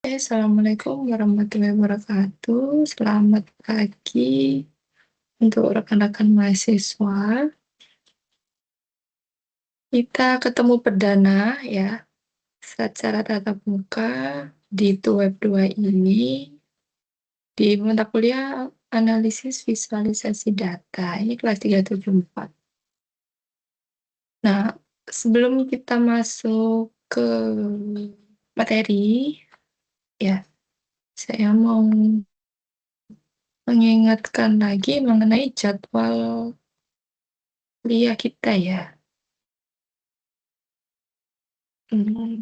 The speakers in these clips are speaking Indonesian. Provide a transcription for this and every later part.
Assalamualaikum warahmatullahi wabarakatuh. Selamat pagi untuk rekan-rekan mahasiswa. Kita ketemu perdana ya secara tatap muka di web 2 ini di mata kuliah analisis visualisasi data. Ini kelas 374. Nah, sebelum kita masuk ke materi, ya, saya mau mengingatkan lagi mengenai jadwal kuliah kita ya.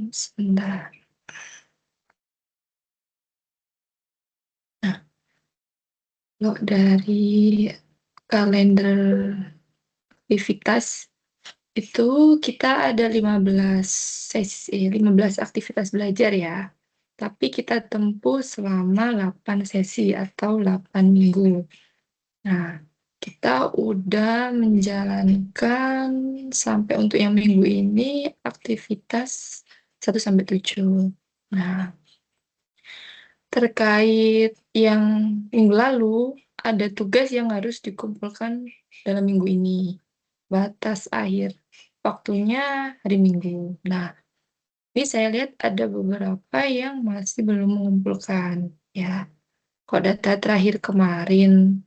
Sebentar. Nah, kalau dari kalender aktivitas itu kita ada 15 sesi, 15 aktivitas belajar ya. Tapi kita tempuh selama 8 sesi atau 8 minggu. Nah, kita udah menjalankan sampai untuk yang minggu ini aktivitas 1 sampai 7. Nah, terkait yang minggu lalu, ada tugas yang harus dikumpulkan dalam minggu ini. Batas akhir waktunya hari Minggu. Nah, ini saya lihat ada beberapa yang masih belum mengumpulkan. Ya, kok data terakhir kemarin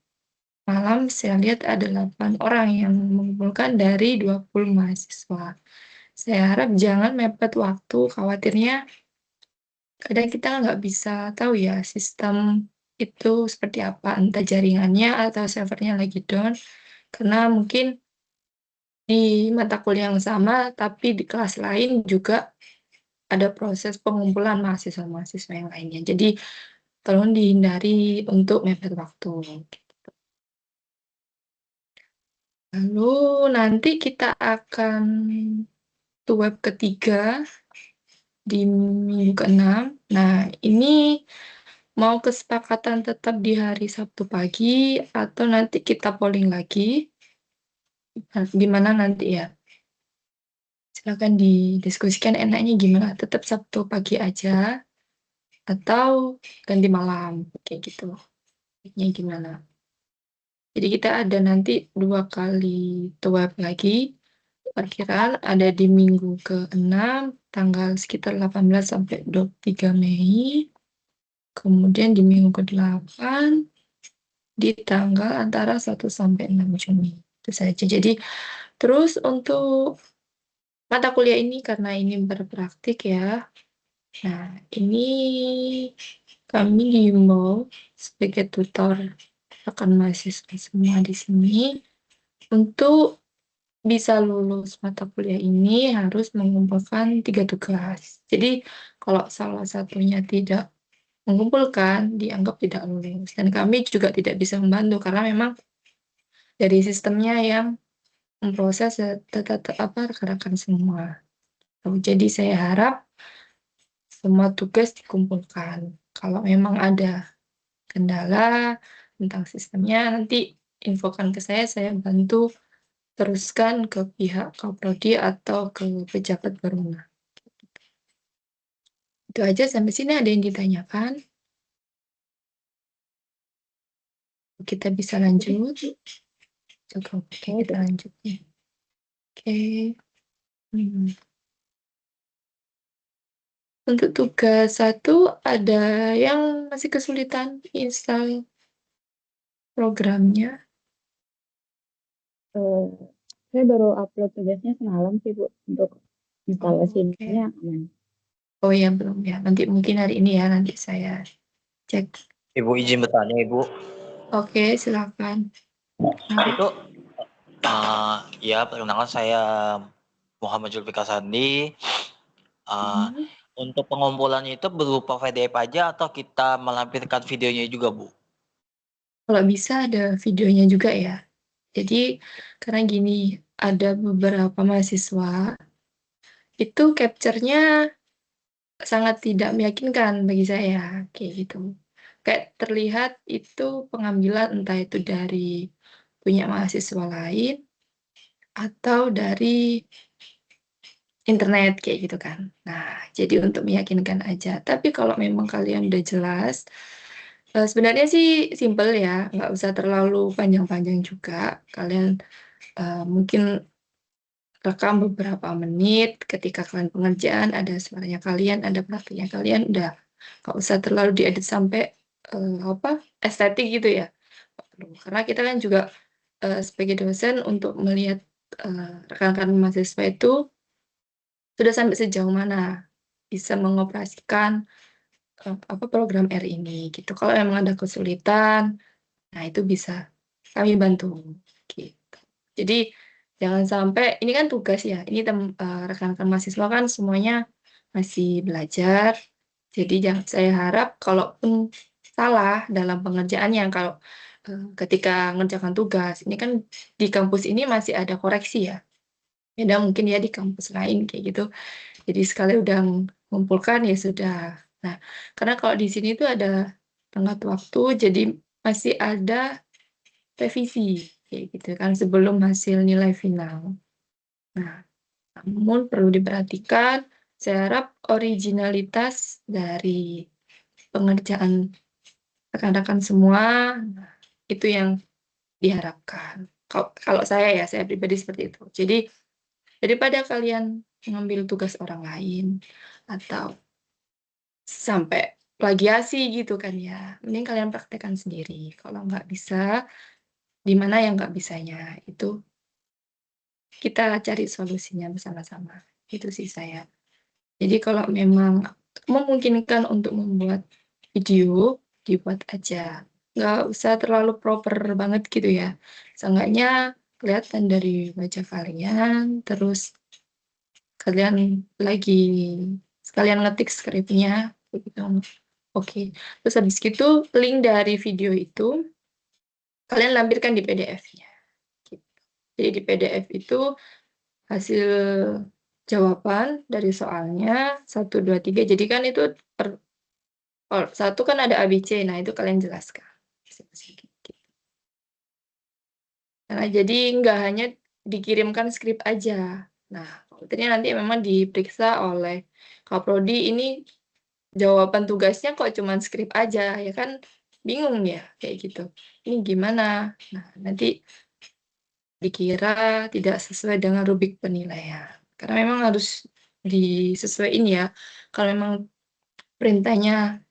malam saya lihat ada 8 orang yang mengumpulkan dari 20 mahasiswa. Saya harap jangan mepet waktu, khawatirnya kadang kita nggak bisa tahu ya sistem itu seperti apa, entah jaringannya atau servernya lagi down, karena mungkin di mata kuliah yang sama, tapi di kelas lain juga ada proses pengumpulan mahasiswa-mahasiswa yang lainnya. Jadi tolong dihindari untuk mepet waktu. Lalu nanti kita akan ke web ketiga di minggu ke-6. Nah, ini mau kesepakatan tetap di hari Sabtu pagi atau nanti kita polling lagi? Gimana nanti ya? Silakan didiskusikan enaknya gimana? Tetap Sabtu pagi aja atau ganti malam kayak gitu. Enaknya gimana? Jadi kita ada nanti 2 kali web lagi. Perkiraan ada di minggu ke-6 tanggal sekitar 18 sampai 23 Mei. Kemudian di minggu ke-8 di tanggal antara 1 sampai 6 Juni. Itu saja. Jadi terus untuk mata kuliah ini karena ini berpraktik ya. Nah, ini kami dihimbau sebagai tutor rekan mahasiswa semua di sini untuk bisa lulus mata kuliah ini harus mengumpulkan 3 tugas. Jadi kalau salah satunya tidak mengumpulkan, dianggap tidak lulus. Dan kami juga tidak bisa membantu karena memang dari sistemnya yang memproses apa rekan-rekan semua. Jadi saya harap semua tugas dikumpulkan. Kalau memang ada kendala tentang sistemnya, nanti infokan ke saya bantu teruskan ke pihak Kaprodi atau ke pejabat berwenang. Itu aja sampai sini ada yang ditanyakan. Kita bisa lanjut. Coba kita lanjut. Oke. Untuk tugas 1 ada yang masih kesulitan install programnya. Saya baru upload tugasnya semalam sih Bu untuk instalasinya aman. Oh ya belum ya. Nanti mungkin hari ini ya nanti saya cek. Ibu izin bertanya Ibu. Oke, silakan. Itu ya perkenalkan saya Muhammad Zulfikar Sandi. Untuk pengumpulannya itu berupa PDF aja atau kita melampirkan videonya juga Bu? Kalau bisa ada videonya juga ya. Jadi karena gini, ada beberapa mahasiswa itu capture-nya sangat tidak meyakinkan bagi saya kayak gitu. Kayak terlihat itu pengambilan entah itu dari punya mahasiswa lain atau dari internet kayak gitu kan. Nah, jadi untuk meyakinkan aja. Tapi kalau memang kalian udah jelas, sebenarnya sih simple ya, nggak usah terlalu panjang-panjang juga. Kalian mungkin rekam beberapa menit ketika kalian pengerjaan, ada suaranya kalian, ada praktiknya kalian, udah nggak usah terlalu diedit sampai apa estetik gitu ya. Nggak perlu. Karena kita kan juga sebagai dosen untuk melihat rekan-rekan mahasiswa itu sudah sampai sejauh mana bisa mengoperasikan apa program R ini gitu. Kalau memang ada kesulitan, nah itu bisa kami bantu gitu. Jadi jangan sampai ini kan tugas ya. Ini rekan-rekan mahasiswa kan semuanya masih belajar. Jadi jangan saya harap kalaupun salah dalam pengerjaannya kalau ketika mengerjakan tugas, ini kan di kampus ini masih ada koreksi ya. Beda mungkin ya di kampus lain kayak gitu. Jadi sekali udah mengumpulkan ya sudah. Nah, karena kalau di sini tuh ada tenggat waktu, jadi masih ada revisi kayak gitu kan sebelum hasil nilai final. Nah, namun perlu diperhatikan, saya harap originalitas dari pengerjaan rekan-rekan semua nah, itu yang diharapkan. Kalau saya ya, saya pribadi seperti itu. Jadi daripada kalian mengambil tugas orang lain atau sampai plagiasi gitu kan ya, mending kalian praktekkan sendiri. Kalau nggak bisa, di mana yang nggak bisanya itu kita cari solusinya bersama-sama. Itu sih saya. Jadi kalau memang memungkinkan untuk membuat video, dibuat aja. Nggak usah terlalu proper banget gitu ya. Seenggaknya kelihatan dari wajah kalian, terus kalian lagi sekalian ngetik skripnya, gitu. Oke. Terus habis itu link dari video itu kalian lampirkan di PDF-nya. Jadi di PDF itu hasil jawaban dari soalnya 1, 2, 3. Jadi kan itu satu kan ada ABC, nah itu kalian jelaskan. Nah, jadi nggak hanya dikirimkan skrip aja. Nah, komputernya nanti memang diperiksa oleh Kaprodi ini jawaban tugasnya kok cuma skrip aja, ya kan bingung ya kayak gitu. Ini gimana? Nah, nanti dikira tidak sesuai dengan rubrik penilaian. Karena memang harus disesuaikan ya. Kalau memang perintahnya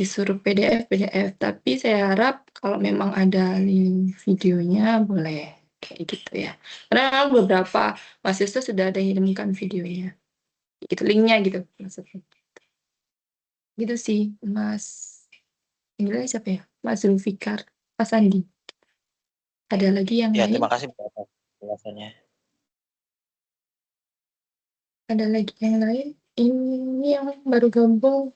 disuruh PDF, tapi saya harap kalau memang ada link videonya boleh kayak gitu ya. Karena memang beberapa mahasiswa sudah ada yang kirimkan videonya. Itu linknya gitu maksudnya. Gitu sih, Mas. Ini siapa ya? Mas Zulfikar, Mas Andi. Ada lagi yang Ya, lain? terima kasih Bu atas penjelasannya. Ada lagi yang lain? Ini yang baru gabung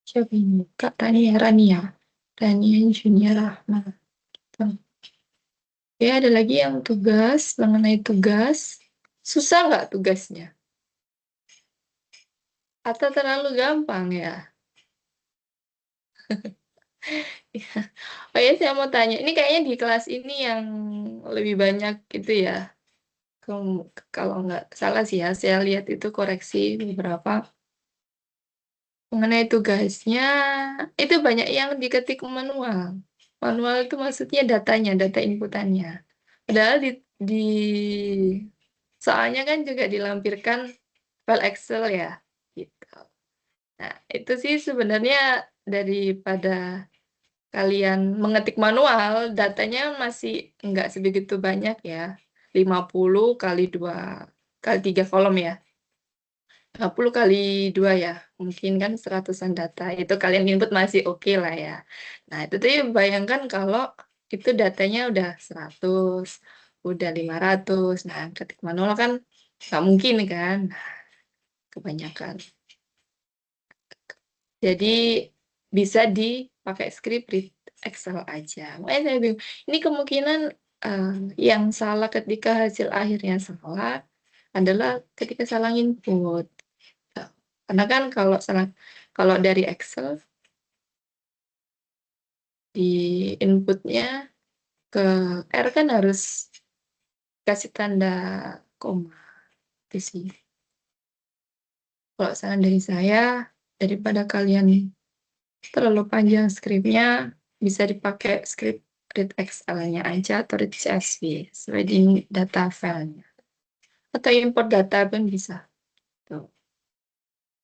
siapa ini? Kak Rania. Rania Junior Rahma. Oke, ada lagi yang tugas, mengenai tugas. Susah nggak tugasnya? Atau terlalu gampang ya? Oh ya, saya mau tanya. Ini kayaknya di kelas ini yang lebih banyak itu ya. Kalau nggak salah sih ya, saya lihat itu koreksi beberapa. Mengenai tugasnya, itu banyak yang diketik manual. Manual itu maksudnya datanya, data inputannya. Padahal di soalnya kan juga dilampirkan file Excel ya. Gitu. Nah, itu sih sebenarnya daripada kalian mengetik manual, datanya masih nggak sebegitu banyak ya. 50 kali 2 kali 3 kolom ya. 50 kali 2 ya. Mungkin kan 100-an data. Itu kalian input masih oke lah ya. Nah, itu tuh bayangkan kalau itu datanya udah 100, udah 500. Nah, ketik manual kan nggak mungkin kan. Nah, kebanyakan. Jadi bisa dipakai script read Excel aja. Makanya saya bingung. Ini kemungkinan eh, yang salah ketika hasil akhirnya salah adalah ketika salah input. Karena kan kalau dari Excel di inputnya ke R kan harus kasih tanda koma. Itu sih. Kalau saran dari saya, daripada kalian terlalu panjang skripnya, bisa dipakai skrip read XL-nya aja atau read CSV, sesuai data file-nya. Atau import data pun bisa. Tuh.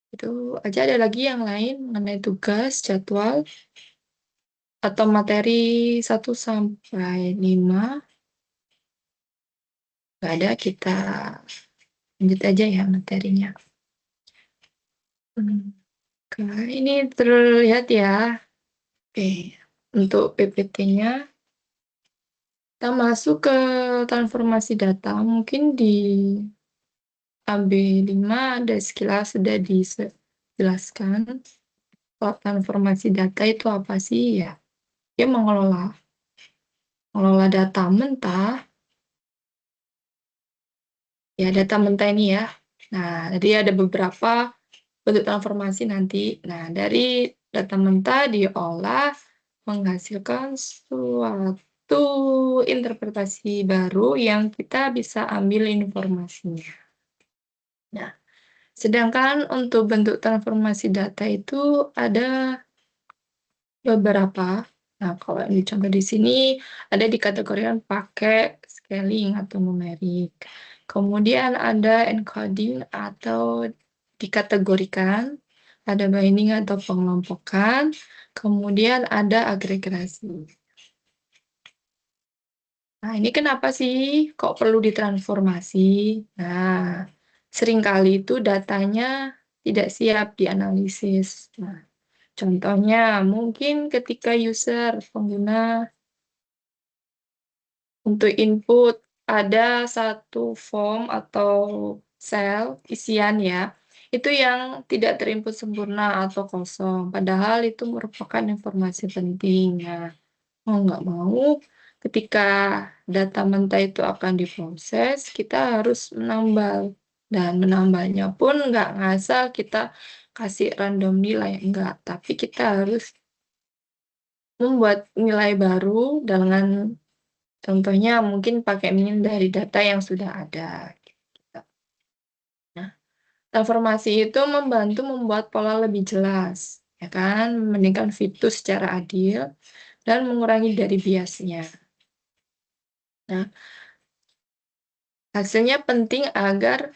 Itu aja. Ada lagi yang lain mengenai tugas, jadwal, atau materi 1 sampai 5. Nggak ada, kita lanjut aja ya materinya. Oke, ini terlihat ya. Oke, untuk PPT-nya, kita masuk ke transformasi data. Mungkin di AB5 ada sekilas sudah dijelaskan. Kalau transformasi data itu apa sih ya? Dia mengelola data mentah. Ya, data mentah ini ya. Nah, jadi ada beberapa bentuk transformasi nanti. Nah, dari data mentah diolah menghasilkan suatu interpretasi baru yang kita bisa ambil informasinya. Nah, sedangkan untuk bentuk transformasi data itu ada beberapa. Nah, kalau yang dicontoh di sini ada dikategorikan pakai scaling atau numerik. Kemudian ada encoding atau dikategorikan, ada binding atau pengelompokan, kemudian ada agregasi. Nah, ini kenapa sih kok perlu ditransformasi? Nah, seringkali itu datanya tidak siap dianalisis. Nah, contohnya mungkin ketika pengguna untuk input ada satu form atau sel isian ya, itu yang tidak terinput sempurna atau kosong, padahal itu merupakan informasi penting. Nah, mau nggak mau, ketika data mentah itu akan diproses, kita harus menambal. Dan menambalnya pun nggak ngasal kita kasih random nilai, enggak. Tapi kita harus membuat nilai baru dengan contohnya mungkin pakai min dari data yang sudah ada. Nah, transformasi itu membantu membuat pola lebih jelas, ya kan? Membandingkan fitus secara adil dan mengurangi dari biasnya. Nah, hasilnya penting agar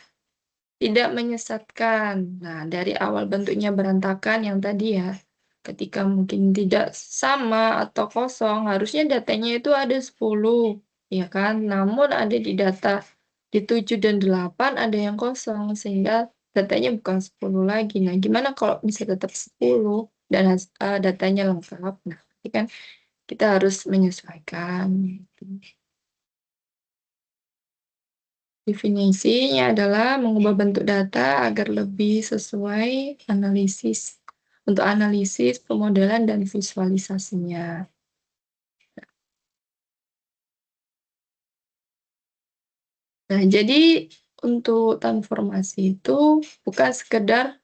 tidak menyesatkan. Nah, dari awal bentuknya berantakan yang tadi ya, ketika mungkin tidak sama atau kosong, harusnya datanya itu ada 10, ya kan? Namun ada di data di 7 dan 8 ada yang kosong, sehingga datanya bukan 10 lagi. Nah, gimana kalau bisa tetap 10 dan datanya lengkap? Nah, ini kan kita harus menyesuaikan. Definisinya adalah mengubah bentuk data agar lebih sesuai untuk analisis, pemodelan, dan visualisasinya. Nah, jadi untuk transformasi itu bukan sekedar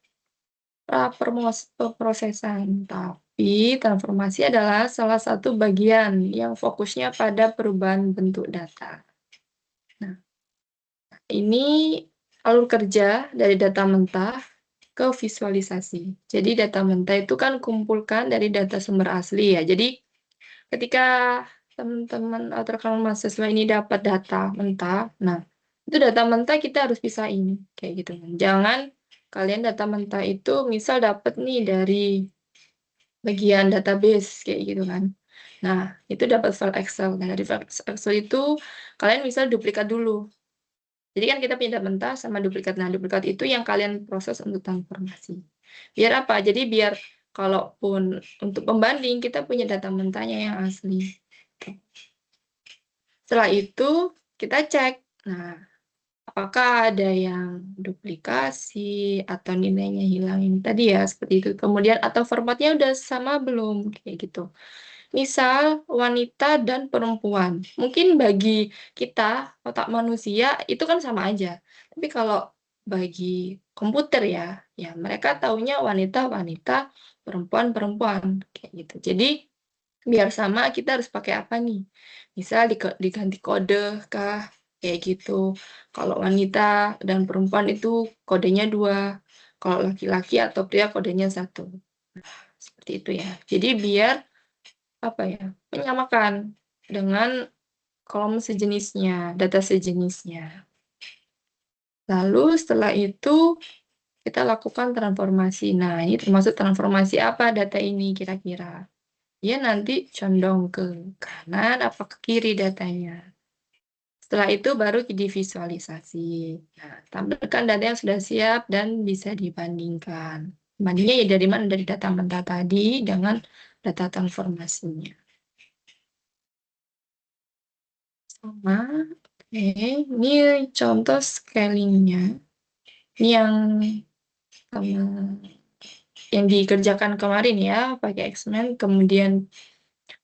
prosesan, tapi transformasi adalah salah satu bagian yang fokusnya pada perubahan bentuk data. Nah, ini alur kerja dari data mentah ke visualisasi. Jadi data mentah itu kan kumpulkan dari data sumber asli ya. Jadi ketika teman-teman atau rekan mahasiswa ini dapat data mentah, nah itu data mentah kita harus pisahin kayak gitu. Jangan kalian data mentah itu misal dapat nih dari bagian database kayak gitu kan. Nah, itu dapat file Excel. Nah, dari file Excel itu kalian misal duplikat dulu. Jadi kan kita pindah mentah sama duplikat. Nah, duplikat itu yang kalian proses untuk transformasi. Biar apa? Jadi biar kalaupun untuk pembanding, kita punya data mentahnya yang asli. Setelah itu, kita cek. Nah, apakah ada yang duplikasi atau nilainya hilang ini tadi ya, seperti itu. Kemudian atau formatnya udah sama belum? Kayak gitu. Misal wanita dan perempuan. Mungkin bagi kita, otak manusia, itu kan sama aja. Tapi kalau bagi komputer ya, ya mereka taunya wanita-wanita, perempuan-perempuan. Kayak gitu. Jadi, biar sama, kita harus pakai apa nih? Misal diganti kode kah? Kayak gitu. Kalau wanita dan perempuan itu kodenya 2. Kalau laki-laki atau pria kodenya 1. Nah, seperti itu ya. Jadi biar menyamakan dengan kolom sejenisnya, data sejenisnya. Lalu setelah itu kita lakukan transformasi. Nah, ini termasuk transformasi apa data ini kira-kira? Dia nanti condong ke kanan apa ke kiri datanya. Setelah itu baru divisualisasi. Nah, tampilkan data yang sudah siap dan bisa dibandingkan. Bandingnya ya dari mana? Dari data mentah tadi dengan data transformasinya. Sama. Oke, ini contoh scalingnya. Ini yang dikerjakan kemarin ya, pakai X-Men, kemudian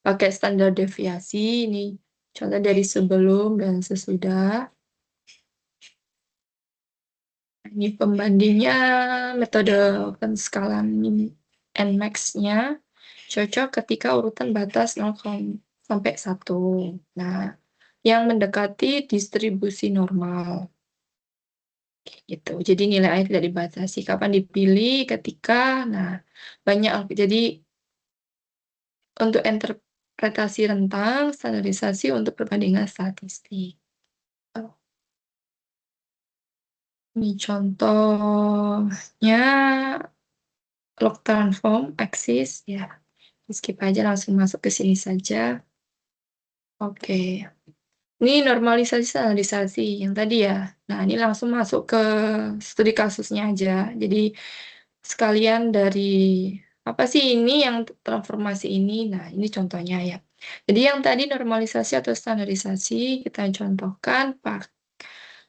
pakai standar deviasi. Ini contoh dari sebelum dan sesudah. Ini pembandingnya metode penskalan Nmax-nya cocok ketika urutan batas 0 sampai 1. Nah, yang mendekati distribusi normal. Gitu. Jadi nilai A tidak dibatasi. Kapan dipilih? Ketika, banyak. Jadi untuk interpretasi rentang, standarisasi untuk perbandingan statistik. Ini contohnya log transform axis ya. Skip aja, langsung masuk ke sini saja. Oke. Ini normalisasi standarisasi yang tadi ya. Nah, ini langsung masuk ke studi kasusnya aja. Jadi sekalian dari apa sih ini yang transformasi ini? Nah, ini contohnya ya. Jadi yang tadi normalisasi atau standarisasi kita contohkan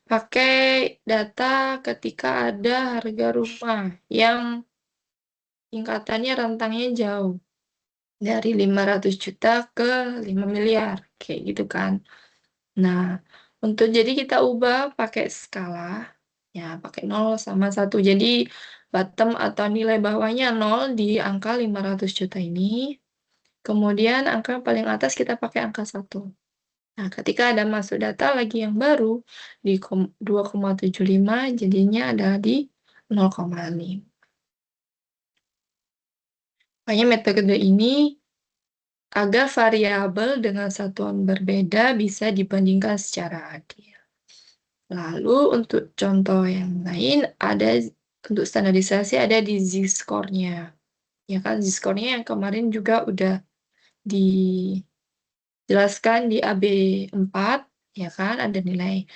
pakai data ketika ada harga rumah yang tingkatannya rentangnya jauh dari 500 juta ke 5 miliar kayak gitu kan. Nah, jadi kita ubah pakai skala ya, pakai 0 sama 1. Jadi bottom atau nilai bawahnya 0 di angka 500 juta ini. Kemudian angka paling atas kita pakai angka 1. Nah, ketika ada masuk data lagi yang baru di 2,75 jadinya ada di 0,5. Makanya metode ini agar variabel dengan satuan berbeda bisa dibandingkan secara adil. Lalu untuk contoh yang lain ada untuk standarisasi ada di z-score-nya. Ya kan, z-score-nya yang kemarin juga udah dijelaskan di AB4, ya kan, ada nilai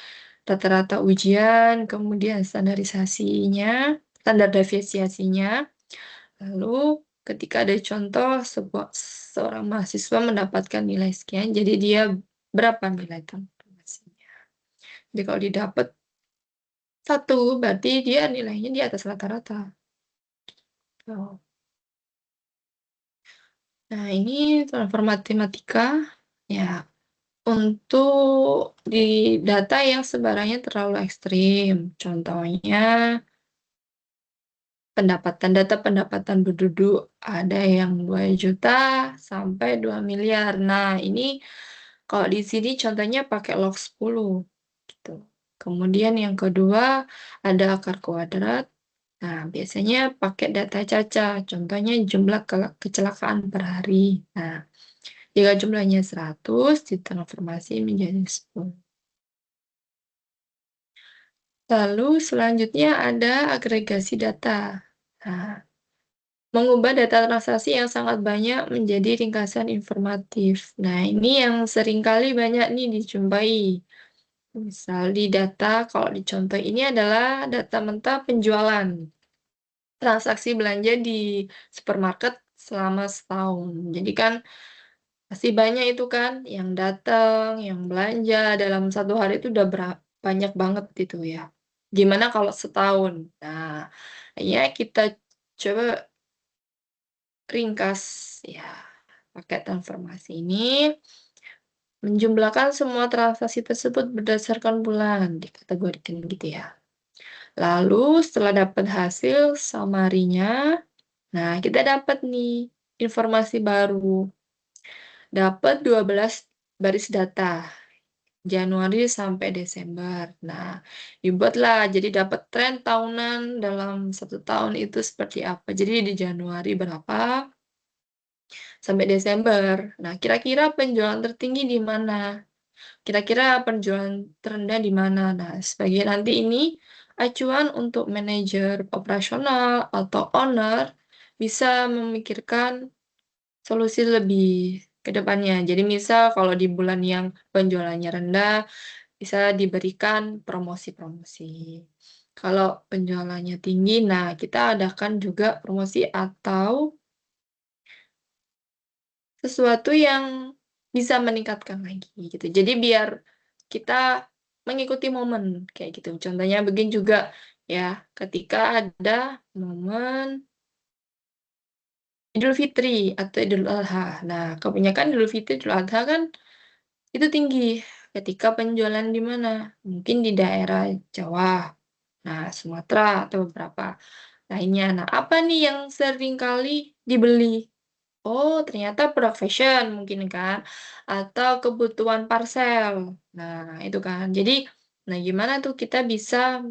rata-rata ujian, kemudian standarisasinya, standar deviasinya. Lalu ketika ada contoh seorang mahasiswa mendapatkan nilai sekian, jadi dia berapa nilai transformasinya. Jadi kalau didapat 1, berarti dia nilainya di atas rata-rata. Nah, ini transform matematika ya untuk di data yang sebarannya terlalu ekstrim. Contohnya data pendapatan penduduk ada yang 2 juta sampai 2 miliar. Nah, ini kalau di sini contohnya pakai log 10 gitu. Kemudian yang kedua ada akar kuadrat. Nah, biasanya pakai data caca, contohnya jumlah kecelakaan per hari. Nah, jika jumlahnya 100, ditransformasi menjadi 10. Lalu selanjutnya ada agregasi data. Nah, mengubah data transaksi yang sangat banyak menjadi ringkasan informatif. Nah, ini yang seringkali banyak nih dijumpai. Misal di data, kalau dicontoh ini adalah data mentah penjualan. Transaksi belanja di supermarket selama setahun. Jadi kan pasti banyak itu kan yang datang, yang belanja dalam 1 hari itu udah banyak banget gitu ya. Gimana kalau setahun? Nah, ya kita coba ringkas ya pakai transformasi ini menjumlahkan semua transaksi tersebut berdasarkan bulan, dikategorikan gitu ya. Lalu setelah dapat hasil summary-nya, nah kita dapat nih informasi baru. Dapat 12 baris data. Januari sampai Desember. Nah, dibuatlah jadi dapat tren tahunan dalam 1 tahun itu seperti apa. Jadi di Januari berapa sampai Desember. Nah, kira-kira penjualan tertinggi di mana? Kira-kira penjualan terendah di mana? Nah, sebagai nanti ini acuan untuk manajer operasional atau owner bisa memikirkan solusi lebih ke depannya. Jadi misal kalau di bulan yang penjualannya rendah, bisa diberikan promosi-promosi. Kalau penjualannya tinggi, nah kita adakan juga promosi atau sesuatu yang bisa meningkatkan lagi gitu. Jadi biar kita mengikuti momen kayak gitu. Contohnya begini juga ya, ketika ada momen Idul Fitri atau Idul Adha. Nah, kebanyakan Idul Fitri, Idul Adha kan itu tinggi ketika penjualan di mana? Mungkin di daerah Jawa, nah Sumatera atau beberapa lainnya. Nah, apa nih yang sering kali dibeli? Oh, ternyata produk fashion mungkin kan, atau kebutuhan parcel. Nah, itu kan. Jadi, nah gimana tuh kita bisa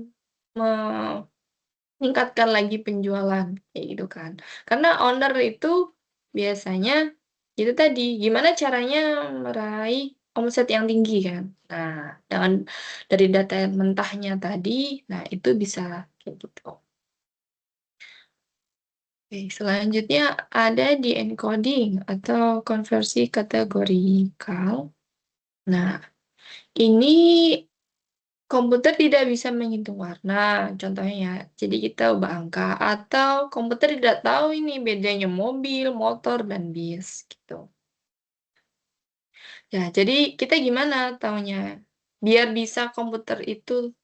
meningkatkan lagi penjualan, kayak gitu kan. Karena owner itu biasanya itu tadi, gimana caranya meraih omset yang tinggi kan. Nah, dengan dari data yang mentahnya tadi, nah itu bisa kayak gitu. Oke, selanjutnya ada di encoding atau konversi kategorikal. Nah, ini komputer tidak bisa menghitung warna, contohnya ya. Jadi kita ubah angka atau komputer tidak tahu ini bedanya mobil, motor, dan bis gitu. Ya, jadi kita gimana taunya? Biar bisa komputer itu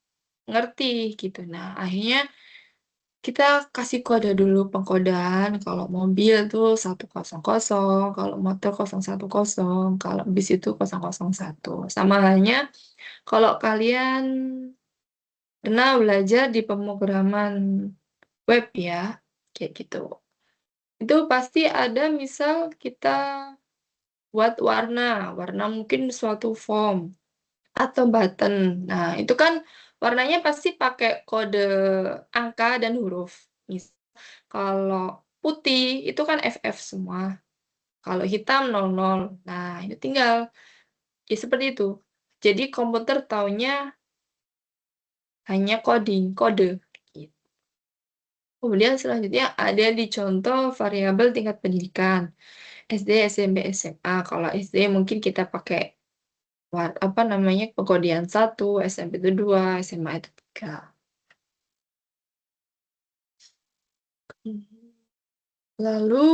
ngerti gitu. Nah, akhirnya kita kasih kode dulu pengkodean, kalau mobil tuh 100, kalau motor 010, kalau bis itu 001. Sama halnya kalau kalian pernah belajar di pemrograman web ya, kayak gitu. Itu pasti ada misal kita buat warna, warna mungkin suatu form atau button. Nah, itu kan warnanya pasti pakai kode angka dan huruf. Kalau putih itu kan FF semua, kalau hitam 00. Nah, itu tinggal ya seperti itu. Jadi komputer taunya hanya coding, kode. Gitu. Kemudian selanjutnya ada di contoh variabel tingkat pendidikan. SD, SMP, SMA. Kalau SD mungkin kita pakai apa namanya pengkodean 1, SMP itu 2, SMA itu 3. Lalu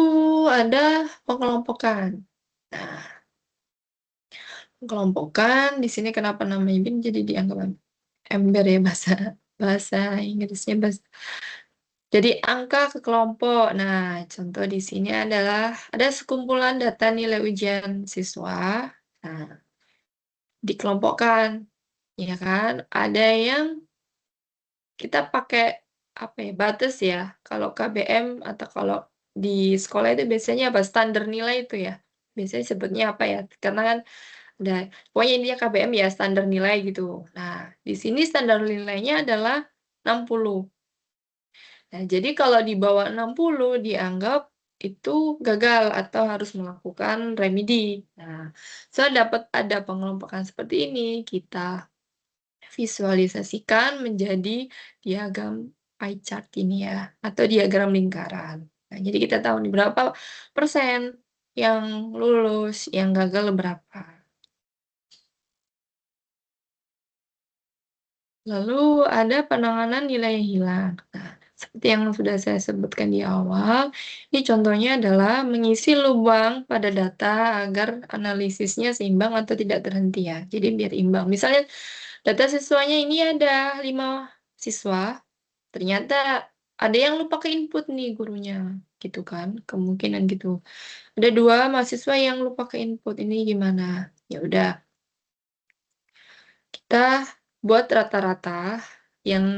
ada pengelompokan. Nah, pengelompokan di sini kenapa namanya bin jadi dianggap ember ya bahasa bahasa Inggrisnya jadi angka ke kelompok. Nah, contoh di sini adalah ada sekumpulan data nilai ujian siswa. Nah, dikelompokkan, ya kan? Ada yang kita pakai apa ya batas ya. Kalau KBM atau kalau di sekolah itu biasanya apa standar nilai itu ya. Biasanya sebutnya apa ya? Karena kan ada pokoknya intinya KBM ya standar nilai gitu. Nah, di sini standar nilainya adalah 60. Nah, jadi kalau di bawah 60 dianggap itu gagal atau harus melakukan remedi. Nah, dapat ada pengelompokan seperti ini, kita visualisasikan menjadi diagram pie chart ini ya, atau diagram lingkaran. Nah, jadi kita tahu nih berapa persen yang lulus, yang gagal berapa. Lalu ada penanganan nilai yang hilang. Nah, seperti yang sudah saya sebutkan di awal, ini contohnya adalah mengisi lubang pada data agar analisisnya seimbang atau tidak terhenti ya. Jadi biar imbang. Misalnya data siswanya ini ada 5 siswa, ternyata ada yang lupa ke input nih gurunya, gitu kan, kemungkinan gitu. Ada 2 mahasiswa yang lupa ke input, ini gimana? Ya udah, kita buat rata-rata,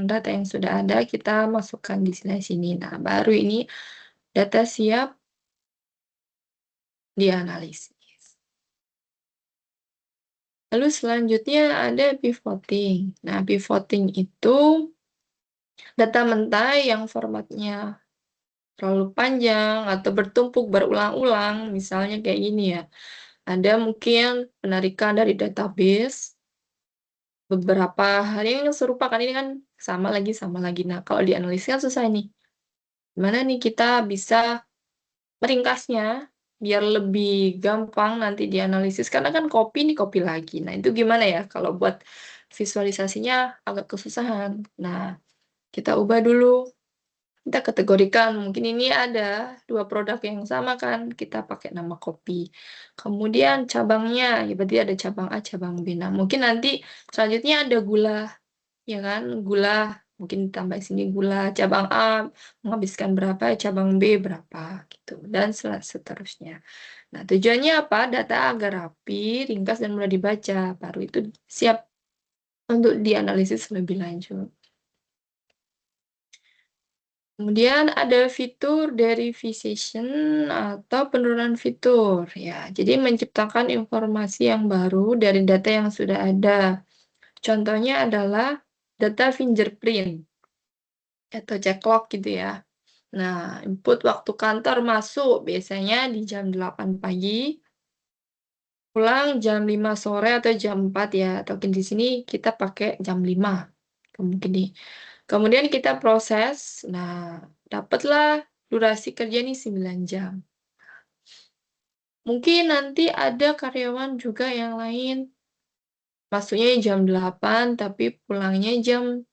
data yang sudah ada kita masukkan di sini. Nah, baru ini data siap dianalisis. Lalu selanjutnya ada pivoting. Nah, pivoting itu data mentah yang formatnya terlalu panjang atau bertumpuk berulang-ulang, misalnya kayak gini ya. Ada mungkin penarikan dari database, beberapa hal yang serupa kan, ini kan sama lagi, sama lagi. Nah, kalau dianalisis kan susah nih. Gimana nih kita bisa meringkasnya biar lebih gampang nanti dianalisis, karena kan copy nih copy lagi. Nah, itu gimana ya kalau buat visualisasinya agak kesusahan. Nah, kita ubah dulu. Kita kategorikan, mungkin ini ada 2 produk yang sama kan, kita pakai nama copy. Kemudian cabangnya, ya berarti ada cabang A, cabang B. Nah, mungkin nanti selanjutnya ada gula, ya kan, gula, mungkin tambah sini gula, cabang A menghabiskan berapa, cabang B berapa, gitu, dan seterusnya. Nah, tujuannya apa? Data agar rapi, ringkas, dan mudah dibaca, baru itu siap untuk dianalisis lebih lanjut. Kemudian ada fitur derivation atau penurunan fitur, ya. Jadi menciptakan informasi yang baru dari data yang sudah ada. Contohnya adalah data fingerprint atau check log gitu ya. Nah, input waktu kantor masuk biasanya di jam 8 pagi, pulang jam 5 sore atau jam 4 ya, atau di sini kita pakai jam 5. Kemudian kita proses, nah dapatlah durasi kerja nih 9 jam. Mungkin nanti ada karyawan juga yang lain, masuknya jam 8 tapi pulangnya jam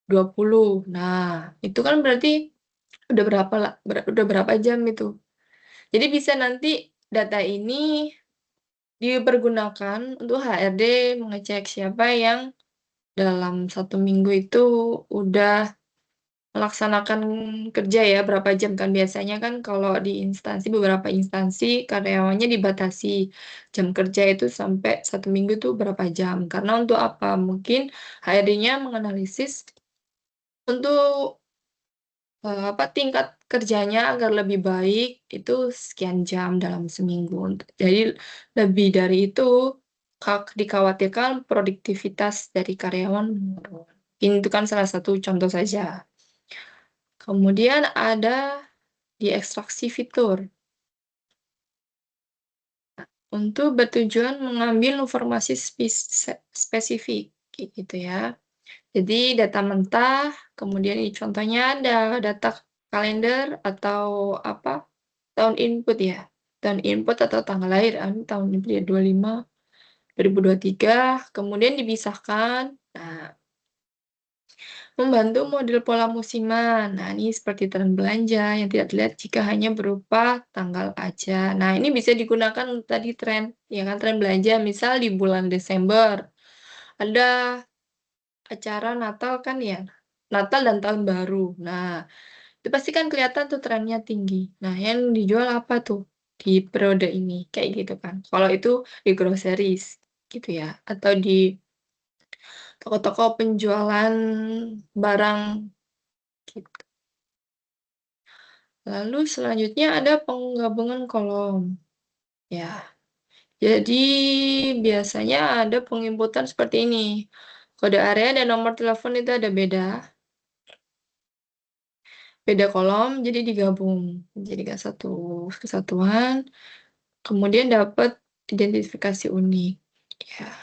20. Nah, itu kan berarti udah berapa jam itu. Jadi bisa nanti data ini dipergunakan untuk HRD mengecek siapa yang dalam 1 minggu itu udah melaksanakan kerja ya, berapa jam kan biasanya kan kalau di instansi, beberapa instansi karyawannya dibatasi jam kerja itu sampai 1 minggu itu berapa jam. Karena untuk apa? Mungkin HRD-nya menganalisis untuk, tingkat kerjanya agar lebih baik itu sekian jam dalam seminggu. Jadi lebih dari itu, dikhawatirkan produktivitas dari karyawan menurun. Ini itu kan salah satu contoh saja. Kemudian ada diekstraksi fitur. Untuk bertujuan mengambil informasi spesifik, kayak gitu ya. Jadi data mentah, kemudian ini contohnya ada data kalender atau apa, tahun input ya. Tahun input atau tanggal lahir, tahun input ya 25, 2023, kemudian dipisahkan. Nah, membantu model pola musiman. Nah, ini seperti tren belanja yang tidak terlihat jika hanya berupa tanggal aja. Nah, ini bisa digunakan tadi tren, ya kan, tren belanja. Misal di bulan Desember, ada acara Natal kan ya, Natal dan Tahun Baru. Nah, itu pasti kan kelihatan tuh trennya tinggi. Nah, yang dijual apa tuh di periode ini, kayak gitu kan. Kalau itu di groceries, gitu ya, atau di toko-toko penjualan barang gitu. Lalu selanjutnya ada penggabungan kolom. Ya, jadi biasanya ada penginputan seperti ini. Kode area dan nomor telepon itu ada beda kolom, jadi digabung. Jadi satu kesatuan, kemudian dapat identifikasi unik. Ya.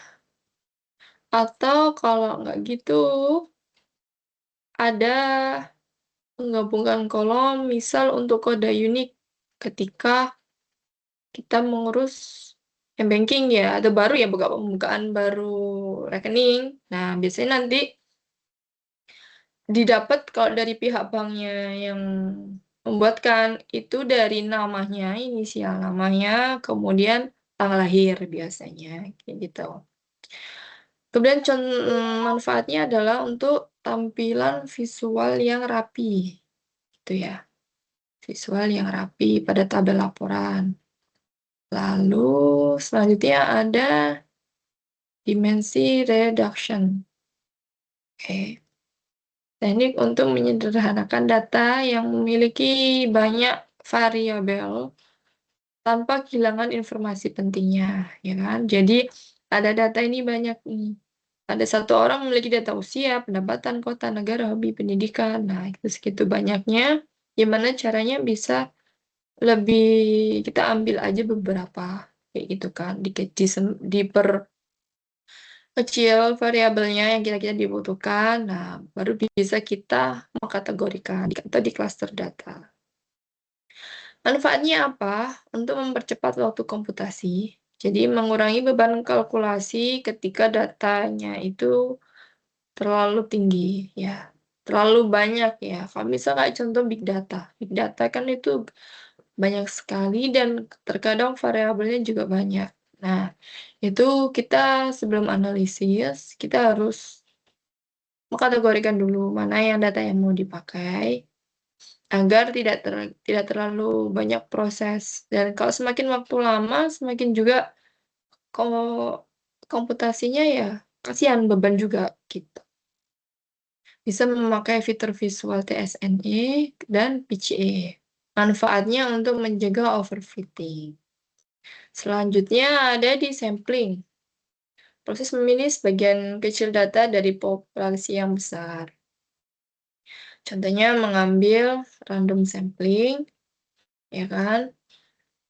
Atau kalau nggak gitu, ada menggabungkan kolom, misal untuk kode unik ketika kita mengurus m-banking ya, atau baru ya, pembukaan baru rekening. Nah, biasanya nanti didapat kalau dari pihak banknya yang membuatkan, itu dari namanya, inisial namanya, kemudian tanggal lahir biasanya, kayak gitu. Kemudian manfaatnya adalah untuk tampilan visual yang rapi, gitu ya. Visual yang rapi pada tabel laporan. Lalu selanjutnya ada dimensi reduction. Oke. Teknik untuk menyederhanakan data yang memiliki banyak variabel tanpa kehilangan informasi pentingnya, ya kan? Jadi ada data ini banyak nih. Ada satu orang memiliki data usia, pendapatan, kota, negara, hobi, pendidikan. Nah, itu segitu banyaknya. Gimana caranya bisa lebih kita ambil aja beberapa kayak gitu kan, diperkecil variabelnya yang kira-kira dibutuhkan. Nah, baru bisa kita mengkategorikan atau di cluster data. Manfaatnya apa? Untuk mempercepat waktu komputasi. Jadi mengurangi beban kalkulasi ketika datanya itu terlalu tinggi ya. Terlalu banyak ya. Kalau misalnya kayak contoh big data. Big data kan itu banyak sekali dan terkadang variabelnya juga banyak. Nah, itu kita sebelum analisis, kita harus mengkategorikan dulu mana yang data yang mau dipakai agar tidak terlalu banyak proses. Dan kalau semakin waktu lama, semakin juga kalau komputasinya ya kasihan beban juga gitu. Bisa memakai fitur visual TSNE dan PCA. Manfaatnya untuk mencegah overfitting. Selanjutnya ada di sampling. Proses memilih sebagian kecil data dari populasi yang besar. Contohnya mengambil random sampling, ya kan?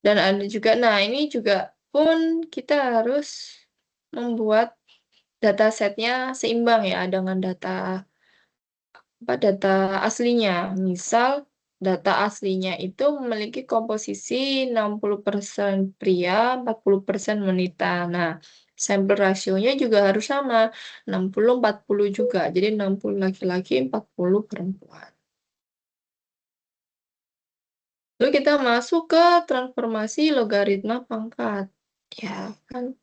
Dan ada juga, nah ini juga pun kita harus membuat datasetnya seimbang ya dengan data aslinya. Misal data aslinya itu memiliki komposisi 60% pria, 40% wanita. Nah, sampel rasionya juga harus sama, 60-40 juga. Jadi 60 laki-laki, 40 perempuan. Lalu kita masuk ke transformasi logaritma pangkat. Ya kan?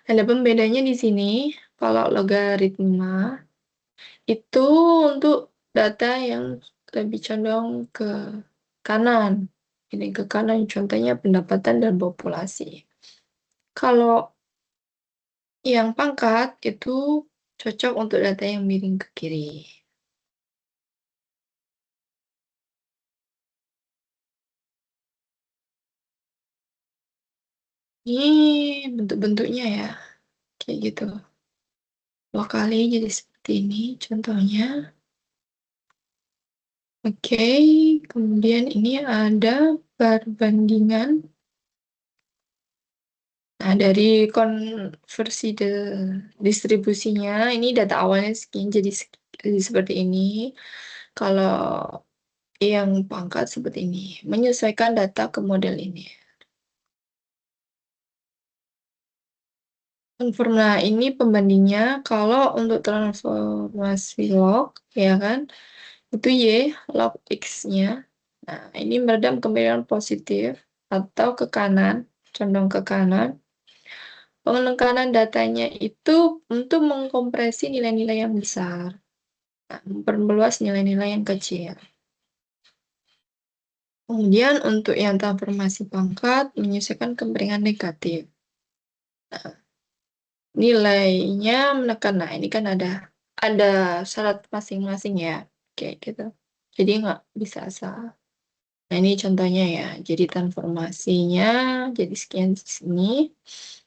Ada pembedanya di sini. Kalau logaritma itu untuk data yang lebih condong ke kanan. Ini ke kanan contohnya pendapatan dan populasi. Kalau yang pangkat itu cocok untuk data yang miring ke kiri. Ini bentuk-bentuknya ya, kayak gitu. 2 kali jadi seperti ini contohnya. Oke, kemudian ini ada perbandingan. Nah, dari konversi distribusinya, ini data awalnya segini, jadi seperti ini. Kalau yang pangkat seperti ini, menyesuaikan data ke model ini. Nah, ini pembandingnya, kalau untuk transformasi log, ya kan, itu Y, log X-nya. Nah, ini meredam kemiripan positif atau ke kanan, condong ke kanan. Penekanan datanya itu untuk mengkompresi nilai-nilai yang besar, memperluas nilai-nilai yang kecil. Kemudian untuk yang transformasi pangkat, menyesuaikan kemiringan negatif. Nah, nilainya menekan, nah ini kan ada syarat masing-masing ya, kayak gitu. Jadi nggak bisa asal. Nah ini contohnya ya, jadi transformasinya jadi sekian di sini.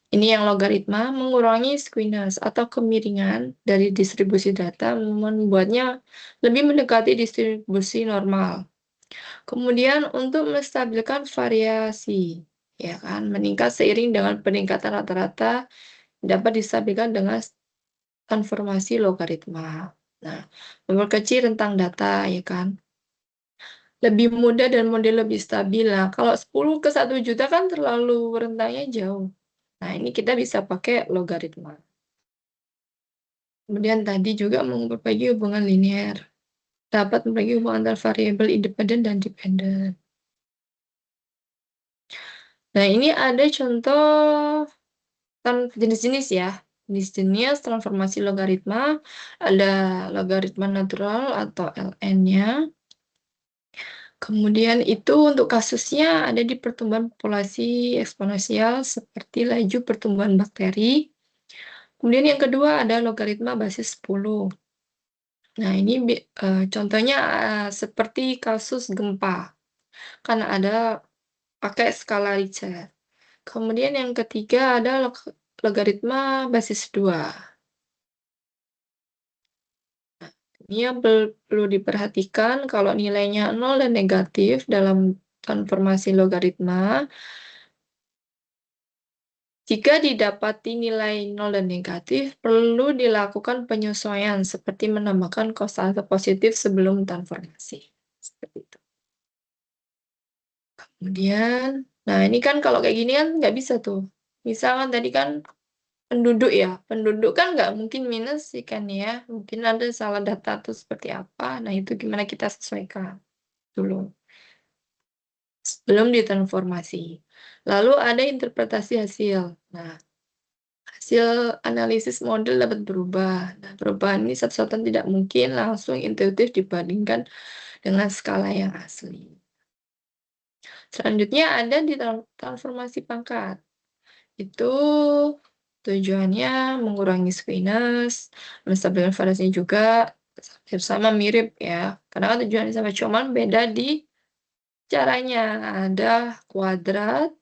Ini yang logaritma mengurangi skewness atau kemiringan dari distribusi data, membuatnya lebih mendekati distribusi normal. Kemudian untuk menstabilkan variasi, ya kan, meningkat seiring dengan peningkatan rata-rata dapat distabilkan dengan transformasi logaritma. Nah, memperkecil rentang data, ya kan, lebih mudah dan model lebih stabil. Nah, kalau 10 ke 1 juta kan terlalu rentangnya jauh. Nah, ini kita bisa pakai logaritma. Kemudian tadi juga memperbaiki hubungan linear. Dapat memperbaiki hubungan antar variabel independen dan dependen. Nah, ini ada contoh jenis-jenis ya. Jenis-jenis transformasi logaritma. Ada logaritma natural atau LN-nya. Kemudian itu untuk kasusnya ada di pertumbuhan populasi eksponensial seperti laju pertumbuhan bakteri. Kemudian yang kedua ada logaritma basis 10. Nah, ini contohnya seperti kasus gempa. Kan ada pakai skala Richter. Kemudian yang ketiga ada logaritma basis 2. Nah, ini yang perlu diperhatikan kalau nilainya 0 dan negatif dalam transformasi logaritma. Jika didapati nilai 0 dan negatif, perlu dilakukan penyesuaian seperti menambahkan konstan positif sebelum transformasi. Seperti itu. Kemudian, nah ini kan kalau kayak gini kan nggak bisa tuh. Misalkan tadi kan penduduk ya, penduduk kan nggak mungkin minus sih kan ya. Mungkin ada salah data tuh seperti apa. Nah itu gimana kita sesuaikan dulu. Sebelum ditransformasi. Lalu ada interpretasi hasil. Nah, hasil analisis model dapat berubah. Nah, perubahan ini satu-satunya tidak mungkin langsung intuitif dibandingkan dengan skala yang asli. Selanjutnya ada di transformasi pangkat. Itu tujuannya mengurangi squeeze, menstabilkan variasinya juga, sama mirip ya. Karena kan tujuannya sama, cuman beda di caranya. Ada kuadrat,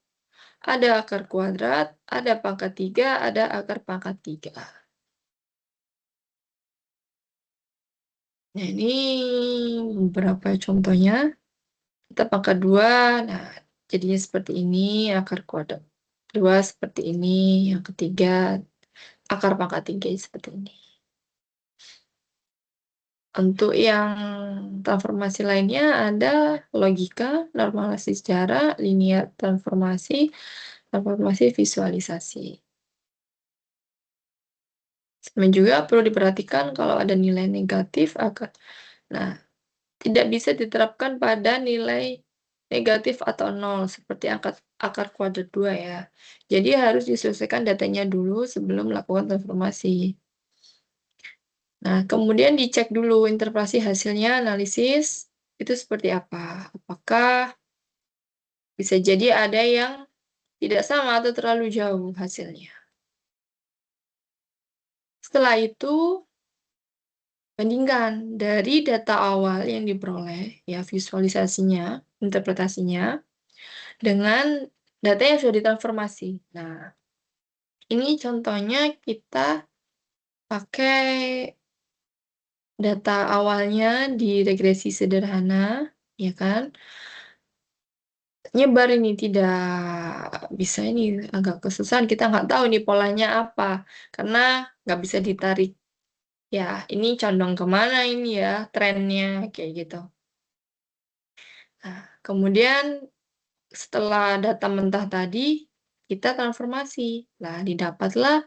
ada akar kuadrat, ada pangkat 3, ada akar pangkat 3. Nah, ini beberapa contohnya. Kita pangkat 2, nah jadinya seperti ini, akar kuadrat 2 seperti ini, yang ketiga akar pangkat 3 seperti ini. Untuk yang transformasi lainnya ada logika, normalisasi sejarah, linear transformasi, transformasi visualisasi. Dan juga perlu diperhatikan kalau ada nilai negatif nah, tidak bisa diterapkan pada nilai negatif atau 0 seperti akar kuadrat 2 ya. Jadi harus diselesaikan datanya dulu sebelum melakukan transformasi. Nah, kemudian dicek dulu interpretasi hasilnya, analisis itu seperti apa. Apakah bisa jadi ada yang tidak sama atau terlalu jauh hasilnya. Setelah itu, bandingkan dari data awal yang diperoleh, ya visualisasinya, interpretasinya, dengan data yang sudah ditransformasi. Nah, ini contohnya kita pakai data awalnya di regresi sederhana, ya kan? Nyebar ini tidak bisa, ini agak kesusahan, kita nggak tahu nih polanya apa, karena nggak bisa ditarik. Ya, ini condong kemana ini ya, trennya, kayak gitu. Nah, kemudian setelah data mentah tadi, kita transformasi. Nah, didapatlah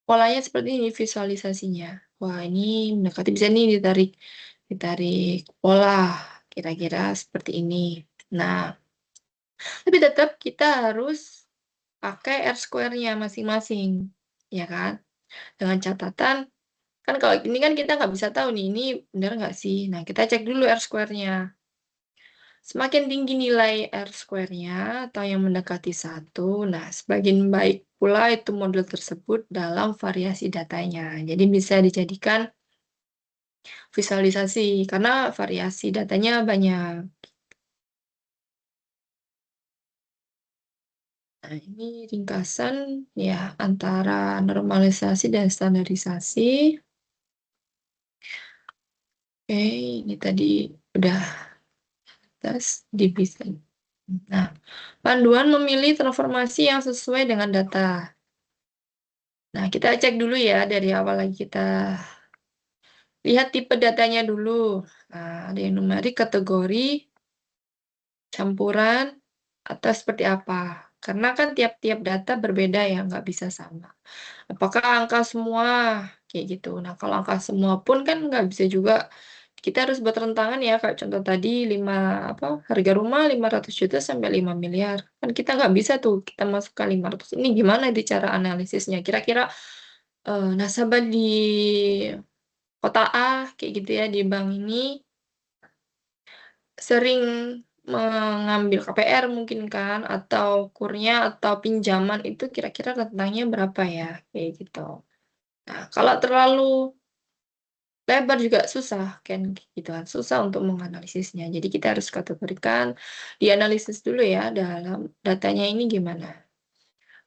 polanya seperti ini visualisasinya. Wah, ini mendekati, bisa nih ditarik pola, kira-kira seperti ini. Nah, tapi tetap kita harus pakai R-square-nya masing-masing, ya kan? Dengan catatan, kan kalau ini kan kita nggak bisa tahu nih, ini benar nggak sih? Nah, kita cek dulu R-square-nya. Semakin tinggi nilai R-square-nya atau yang mendekati 1, nah semakin baik pula itu model tersebut dalam variasi datanya. Jadi bisa dijadikan visualisasi, karena variasi datanya banyak. Nah, ini ringkasan ya antara normalisasi dan standarisasi. Oke, ini tadi udah tes divisi. Nah, panduan memilih transformasi yang sesuai dengan data. Nah, kita cek dulu ya dari awal lagi, kita lihat tipe datanya dulu. Nah, ada yang numerik, kategori, campuran, atau seperti apa. Karena kan tiap-tiap data berbeda ya, nggak bisa sama. Apakah angka semua? Kayak gitu. Nah, kalau angka semua pun kan nggak bisa juga. Kita harus buat rentangan ya, kayak contoh tadi harga rumah 500 juta sampai 5 miliar. Kan kita nggak bisa tuh kita masukkan 500. Ini gimana di cara analisisnya? Kira-kira nasabah di kota A kayak gitu ya, di bank ini sering mengambil KPR mungkin kan, atau kurnya atau pinjaman itu kira-kira rentangnya berapa ya, kayak gitu. Nah, kalau terlalu lebar juga susah kan gitu kan, susah untuk menganalisisnya. Jadi kita harus kategorikan, dianalisis dulu ya dalam datanya ini gimana.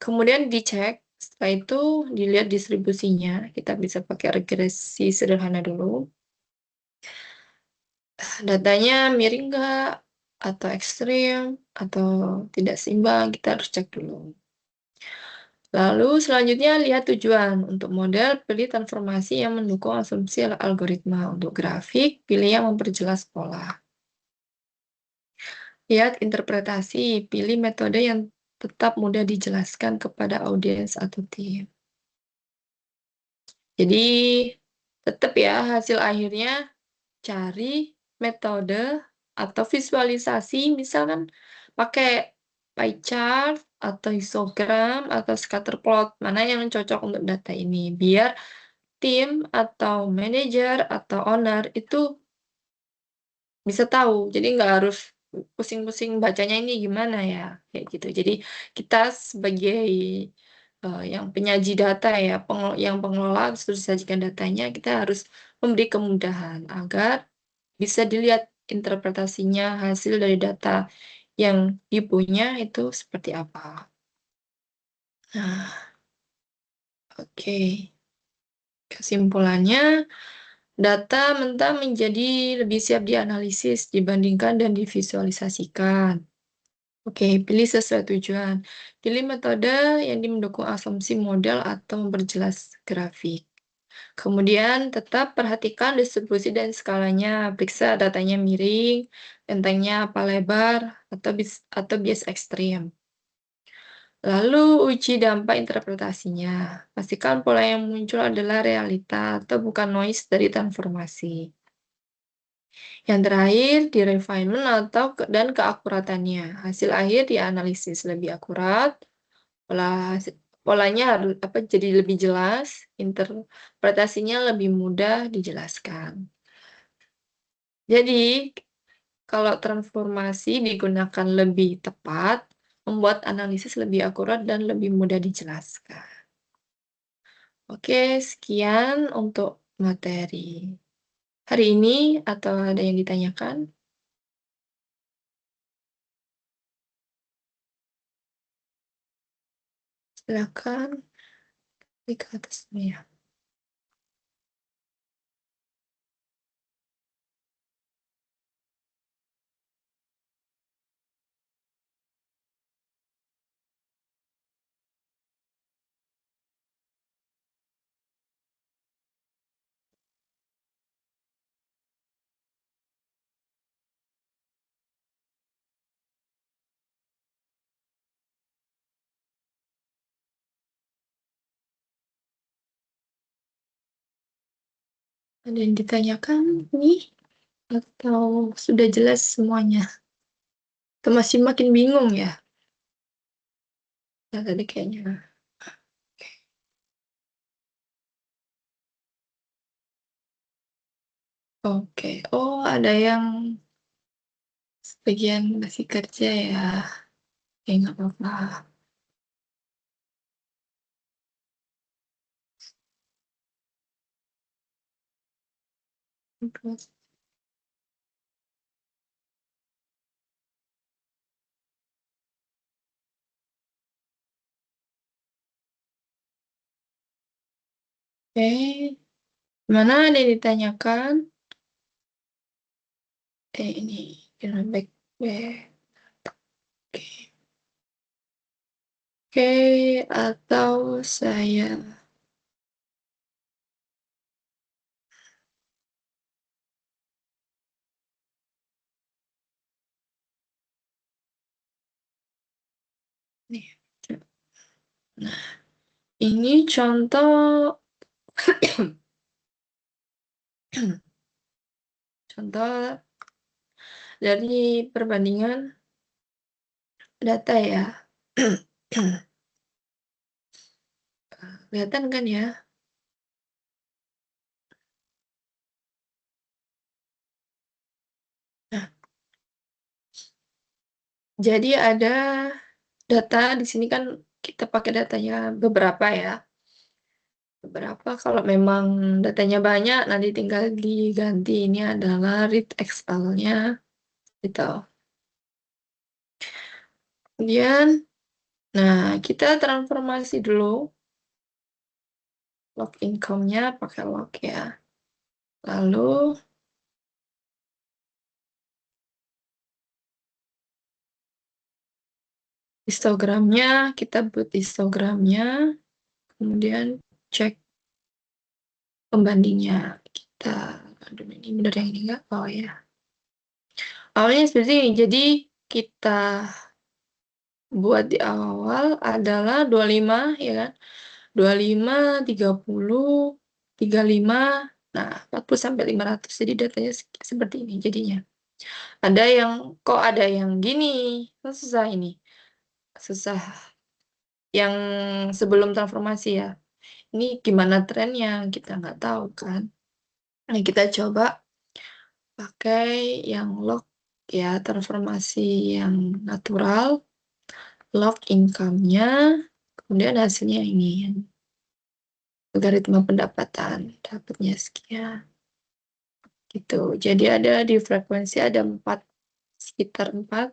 Kemudian dicek, setelah itu dilihat distribusinya, kita bisa pakai regresi sederhana dulu. Datanya miring nggak, atau ekstrim, atau tidak seimbang, kita harus cek dulu. Lalu selanjutnya lihat tujuan. Untuk model, pilih transformasi yang mendukung asumsi algoritma. Untuk grafik, pilih yang memperjelas pola. Lihat interpretasi, pilih metode yang tetap mudah dijelaskan kepada audiens atau tim. Jadi, tetap ya hasil akhirnya cari metode atau visualisasi, misalkan pakai pie chart, atau histogram, atau scatter plot, mana yang cocok untuk data ini. Biar tim, atau manajer, atau owner itu bisa tahu. Jadi nggak harus pusing-pusing bacanya ini gimana ya, kayak gitu. Jadi kita sebagai yang penyaji data ya, yang pengelola terus disajikan datanya, kita harus memberi kemudahan agar bisa dilihat interpretasinya hasil dari data yang dipunya itu seperti apa. Nah, oke. Kesimpulannya, data mentah menjadi lebih siap dianalisis dibandingkan dan divisualisasikan. Oke, pilih sesuai tujuan. Pilih metode yang mendukung asumsi model atau memperjelas grafik. Kemudian tetap perhatikan distribusi dan skalanya. Periksa datanya miring, bentengnya apa lebar, atau bias ekstrim. Lalu uji dampak interpretasinya. Pastikan pola yang muncul adalah realita atau bukan noise dari transformasi. Yang terakhir, di refinement dan keakuratannya. Hasil akhir dianalisis lebih akurat, polanya harus jadi lebih jelas, interpretasinya lebih mudah dijelaskan. Jadi, kalau transformasi digunakan lebih tepat, membuat analisis lebih akurat dan lebih mudah dijelaskan. Oke, sekian untuk materi hari ini, atau ada yang ditanyakan? Silakan klik ke atasnya. Ada yang ditanyakan nih? Atau sudah jelas semuanya? Atau masih makin bingung ya? Nah, tadi kayaknya. Oke. Oh, ada yang sebagian masih kerja ya. Oke, nggak apa-apa. Terus, oke. Mana ada yang ditanyakan? Ini. Back. Oke. Oke, atau saya nih. Nah, ini contoh contoh dari perbandingan data ya. Kelihatan kan ya? Nah, jadi ada data di sini kan kita pakai datanya beberapa ya. beberapa. Kalau memang datanya banyak, nanti tinggal diganti. Ini adalah read Excel-nya, gitu. Kemudian, nah kita transformasi dulu. Log income-nya pakai log ya. Lalu, histogramnya, kita buat histogramnya. Kemudian cek pembandingnya. Aduh ini bener yang ini enggak? Oh ya. Awalnya seperti ini, jadi kita buat di awal adalah 25 ya kan, 25, 30, 35, nah 40 sampai 500. Jadi datanya seperti ini jadinya. Kok ada yang gini, kan susah ini. Susah yang sebelum transformasi ya. Ini gimana trennya, kita nggak tahu kan. Nah, kita coba pakai yang log ya, transformasi yang natural. Log income-nya, kemudian hasilnya ini, logaritma pendapatan, dapatnya sekian. Gitu. Jadi ada di frekuensi ada 4, sekitar 4,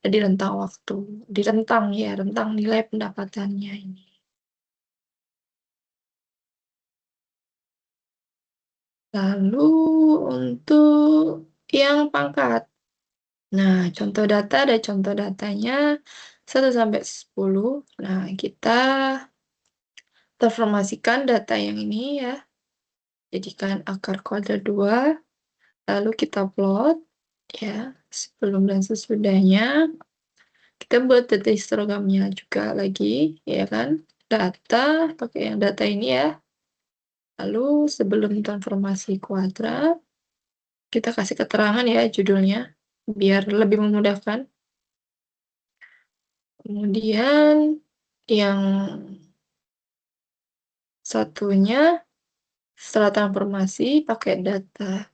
di rentang waktu, di rentang ya, rentang nilai pendapatannya ini. Lalu untuk yang pangkat. Nah, contoh data ada contoh datanya 1 sampai 10. Nah, kita transformasikan data yang ini ya. Jadikan akar kuadrat 2. Lalu kita plot ya, sebelum dan sesudahnya. Kita buat data histogramnya juga lagi, ya kan? Data, pakai yang data ini ya. Lalu sebelum transformasi kuadrat, kita kasih keterangan ya judulnya, biar lebih memudahkan. Kemudian yang satunya, setelah transformasi, pakai data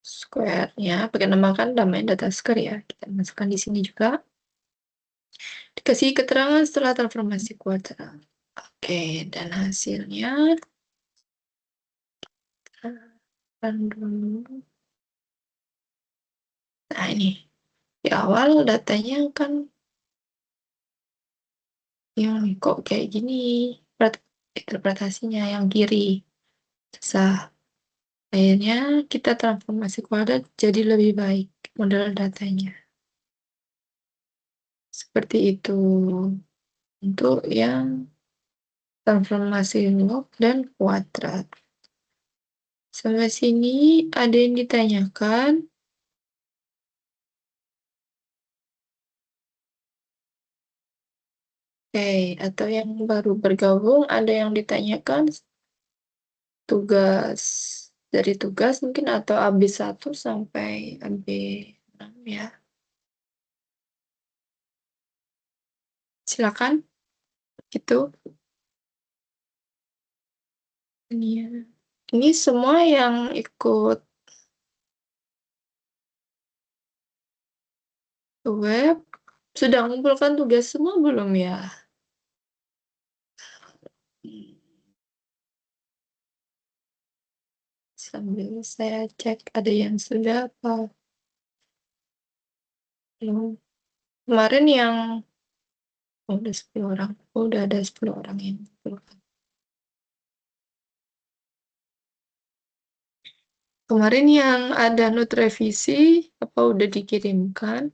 square-nya, pakai namakan namanya data square ya. Kita masukkan di sini juga. Dikasih keterangan setelah transformasi kuadrat. Oke, dan hasilnya dulu. Nah, ini di awal datanya kan yang kok kayak gini, interpretasinya yang kiri susah. Akhirnya kita transformasi kuadrat jadi lebih baik model datanya. Seperti itu untuk yang transformasi log dan kuadrat. Sampai sini ada yang ditanyakan? Oke, atau yang baru bergabung ada yang ditanyakan tugas dari tugas mungkin atau AB1 sampai AB6 ya. Silakan. Gitu. Ini ya. Ini semua yang ikut web sudah mengumpulkan tugas semua belum ya? Sambil saya cek ada yang sudah apa belum. Kemarin yang udah 10 orang. Udah ada 10 orang yang mengumpulkan. Kemarin yang ada note revisi apa udah dikirimkan?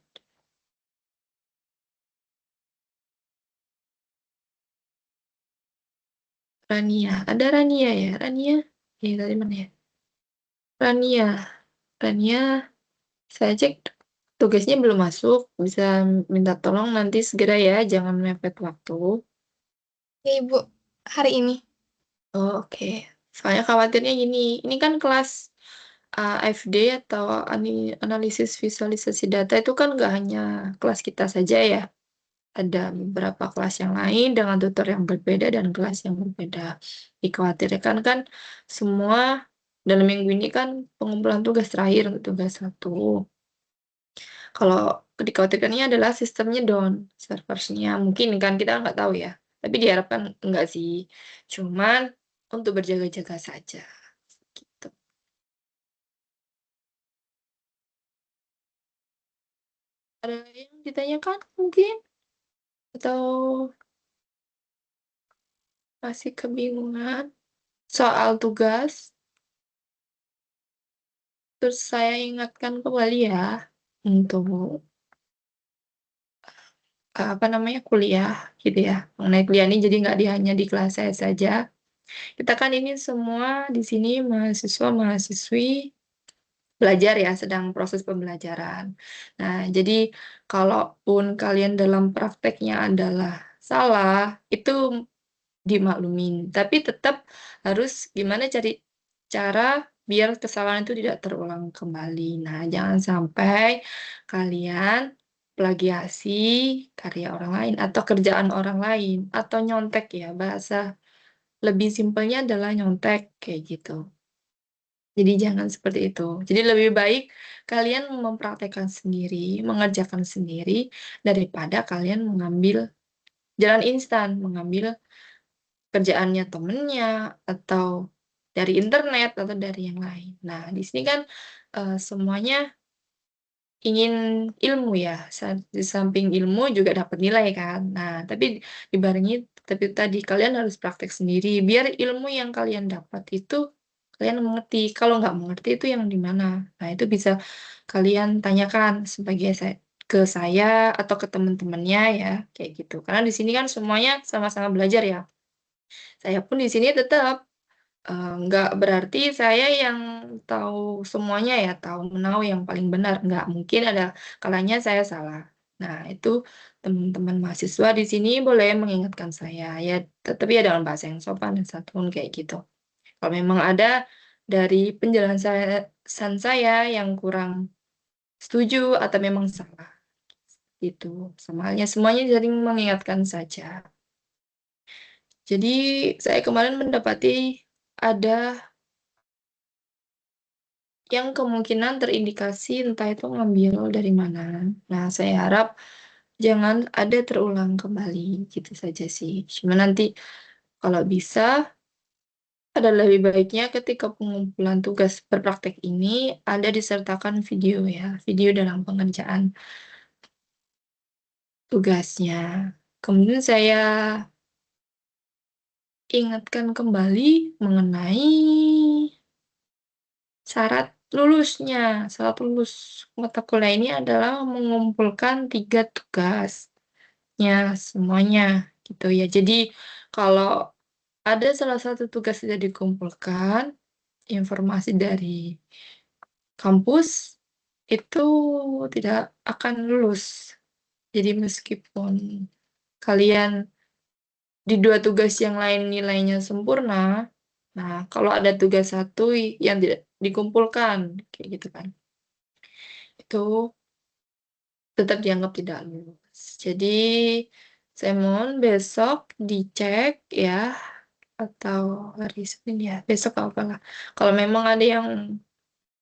Rania, ada Rania ya? Rania? Ini tadi mana ya? Rania, saya cek tugasnya belum masuk. Bisa minta tolong nanti segera ya, jangan mepet waktu. Ya Ibu, hari ini. Oh, oke. Soalnya khawatirnya gini, ini kan kelas AFD atau analisis visualisasi data itu kan nggak hanya kelas kita saja ya. Ada beberapa kelas yang lain dengan tutor yang berbeda dan kelas yang berbeda. Dikhawatirkan kan semua dalam minggu ini kan pengumpulan tugas terakhir untuk tugas 1. Kalau dikhawatirkannya adalah sistemnya down, servernya mungkin kan kita nggak tahu ya. Tapi diharapkan enggak sih, cuman untuk berjaga-jaga saja, gitu. Ada yang ditanyakan mungkin? Atau masih kebingungan soal tugas? Terus saya ingatkan kembali ya, untuk apa namanya, kuliah gitu ya. Mengenai kuliah ini jadi nggak hanya di kelas saya saja. Kita kan ini semua di sini mahasiswa-mahasiswi belajar ya, sedang proses pembelajaran. Nah, jadi kalaupun kalian dalam prakteknya adalah salah, itu dimaklumin, tapi tetap harus gimana cari cara biar kesalahan itu tidak terulang kembali. Nah, jangan sampai kalian plagiasi karya orang lain atau kerjaan orang lain atau nyontek ya, bahasa lebih simpelnya adalah nyontek kayak gitu. Jadi jangan seperti itu. Jadi lebih baik kalian mempraktekkan sendiri, mengerjakan sendiri daripada kalian mengambil jalan instan, mengambil kerjaannya temennya, atau dari internet, atau dari yang lain. Nah, di sini kan, semuanya ingin ilmu ya, di samping ilmu juga dapat nilai kan. Nah, tapi dibarengi tapi tadi kalian harus praktek sendiri, biar ilmu yang kalian dapat itu kalian mengerti. Kalau nggak mengerti itu yang di mana. Nah, itu bisa kalian tanyakan sebagai ke saya atau ke teman-temannya ya, kayak gitu. Karena di sini kan semuanya sama-sama belajar ya. Saya pun di sini tetap, nggak berarti saya yang tahu semuanya ya, tahu menahu yang paling benar, nggak, mungkin ada kalanya saya salah. Nah, itu teman-teman mahasiswa di sini boleh mengingatkan saya, ya tapi ya dengan bahasa yang sopan dan santun kayak gitu. Kalau memang ada dari penjelasan saya yang kurang setuju atau memang salah, gitu. Sama halnya semuanya saling mengingatkan saja. Jadi saya kemarin mendapati ada yang kemungkinan terindikasi entah itu ngambil dari mana. Nah, saya harap jangan ada terulang kembali, gitu saja sih. Cuma nanti kalau bisa, ada lebih baiknya ketika pengumpulan tugas berpraktek ini ada disertakan video ya, video dalam pengerjaan tugasnya. Kemudian saya ingatkan kembali mengenai syarat lulusnya. Syarat lulus mata kuliah ini adalah mengumpulkan 3 tugasnya semuanya, gitu ya. Jadi kalau ada salah satu tugas tidak dikumpulkan, informasi dari kampus itu tidak akan lulus. Jadi meskipun kalian di 2 tugas yang lain nilainya sempurna, nah kalau ada tugas satu yang tidak dikumpulkan, kayak gitu kan, itu tetap dianggap tidak lulus. Jadi saya mohon besok dicek ya, atau hari Senin ya, besok apalah. Kalau memang ada yang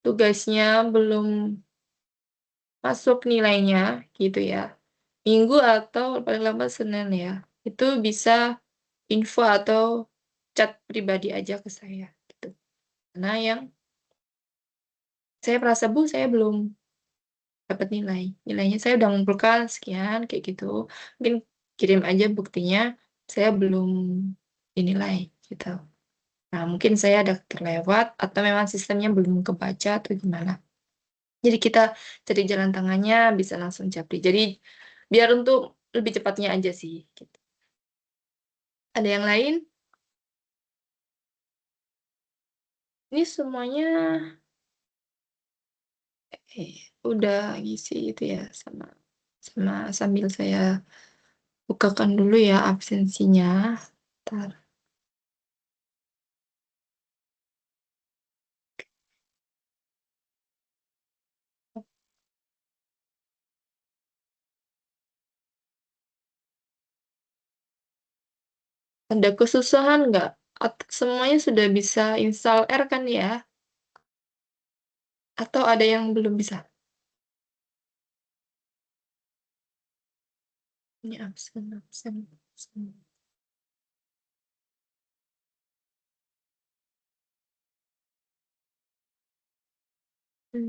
tugasnya belum masuk nilainya gitu ya, Minggu atau paling lambat Senin ya, itu bisa info atau chat pribadi aja ke saya gitu. Karena yang saya merasa, "Bu, saya belum dapat nilai. Nilainya saya udah ngumpulkan sekian," kayak gitu. Mungkin kirim aja buktinya, saya belum dinilai gitu. Nah, mungkin saya ada terlewat atau memang sistemnya belum kebaca atau gimana. Jadi kita cari jalan tengahnya bisa langsung japri. Jadi biar untuk lebih cepatnya aja sih gitu. Ada yang lain? Ini semuanya udah ngisi itu ya, sama sama sambil saya bukakan dulu ya absensinya. Bentar. Ada kesusahan nggak? Semuanya sudah bisa install R kan ya? Atau ada yang belum bisa? Ini absen, absen, absen. Nah,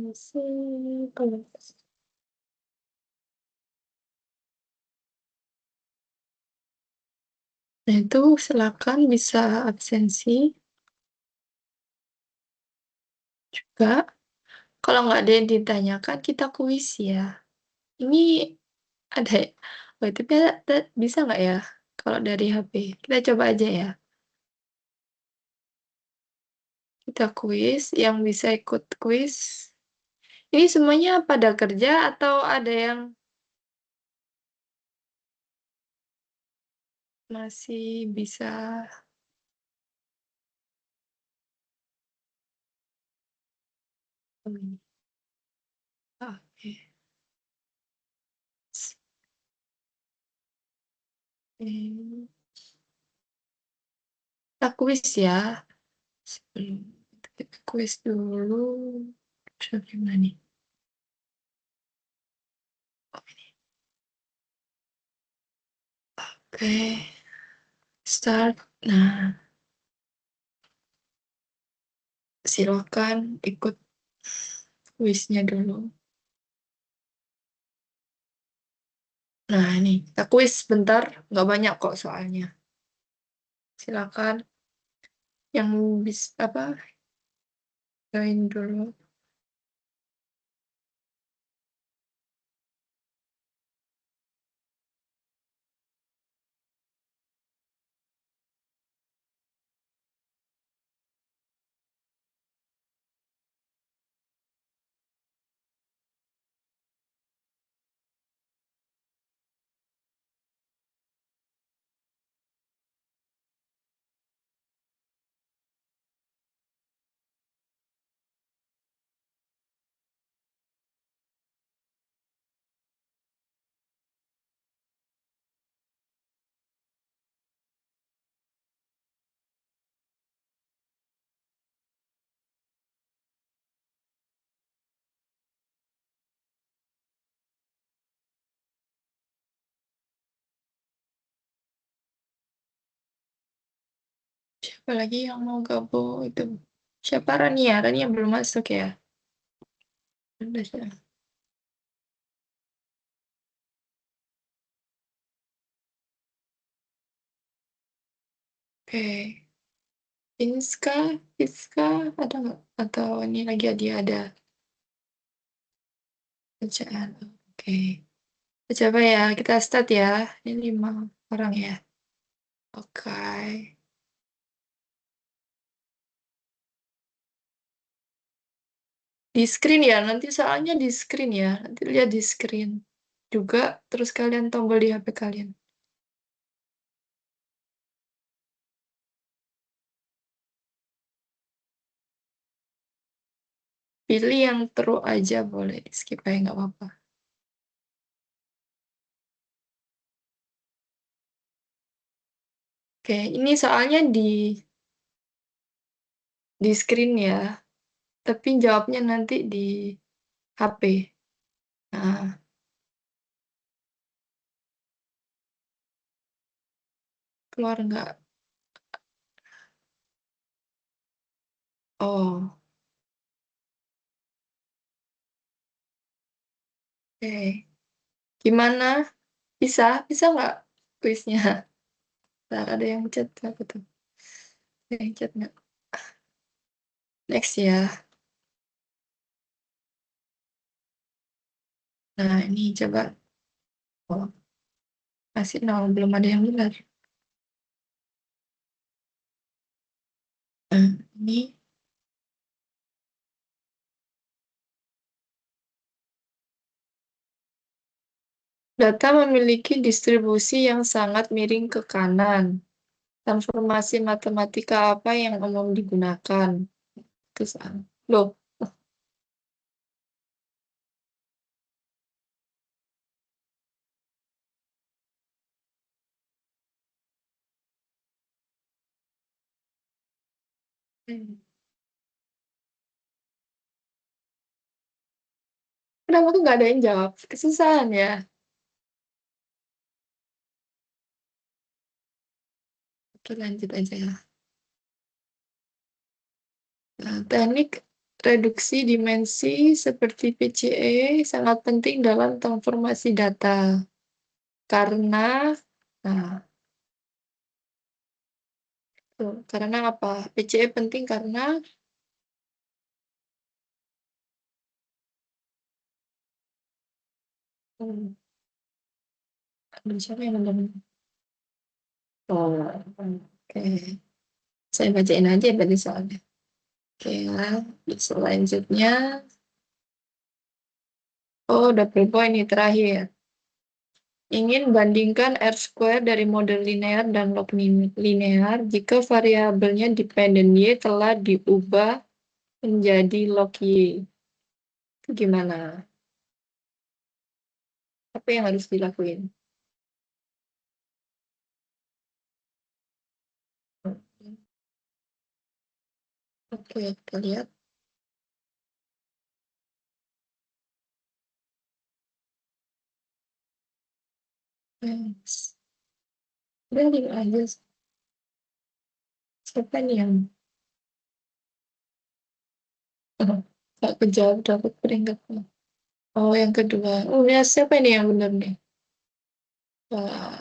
itu silakan bisa absensi juga. Kalau nggak ada yang ditanyakan, kita kuis ya. Ini ada ya? Oh, itu bisa nggak ya? Kalau dari HP. Kita coba aja ya. Kita kuis, yang bisa ikut kuis. Ini semuanya pada kerja atau ada yang masih bisa? Oke. Kita kuis ya. Sebelum kita kuis dulu. Bisa gimana nih? Oh, ini. Oke. Start. Nah, silakan ikut kuisnya dulu. Nah, ini kita kuis bentar. Nggak banyak kok soalnya. Silakan yang bisa apa join dulu. Siapa lagi yang mau gabung itu? Siapa Rania? Rania belum masuk ya? Udah ya. Oke. Inska, Iska ada nggak? Atau ini lagi dia ada bacaan? Oke. Coba ya, kita start ya. Ini 5 orang ya. Oke. Di screen ya, nanti soalnya di screen ya. Nanti lihat di screen juga, terus kalian tombol di HP kalian. Pilih yang true aja, boleh di skip aja nggak apa-apa. Oke, ini soalnya di screen ya, tapi jawabnya nanti di HP. Nah, keluar nggak? Oh, oke. Gimana? Bisa? Bisa nggak kuisnya? Ntar ada yang chat apa tuh? Ada yang chat nggak? Next ya. Nah, ini coba. Oh, masih nol, belum ada yang benar. Nah, ini data memiliki distribusi yang sangat miring ke kanan. Transformasi matematika apa yang umum digunakan? Terus, loh, kenapa tuh nggak ada yang jawab? Kesusahan ya. Oke, lanjut aja ya. Nah, teknik reduksi dimensi seperti PCE sangat penting dalam transformasi data. Karena, nah, karena apa? PCE penting karena siapa yang benar? Oh, oke. Saya bacain aja berarti soalnya. Oke, selanjutnya. Oh, double point ini terakhir. Ingin bandingkan R-square dari model linear dan log linear jika variabelnya dependen Y telah diubah menjadi log Y. Itu gimana? Apa yang harus dilakuin? Oke, kita lihat. Yes. Banding aja. Siapa nih yang gak kejawab dapat peringkat? Oh, yang kedua. Oh, ya, siapa ini yang benar nih? Wah.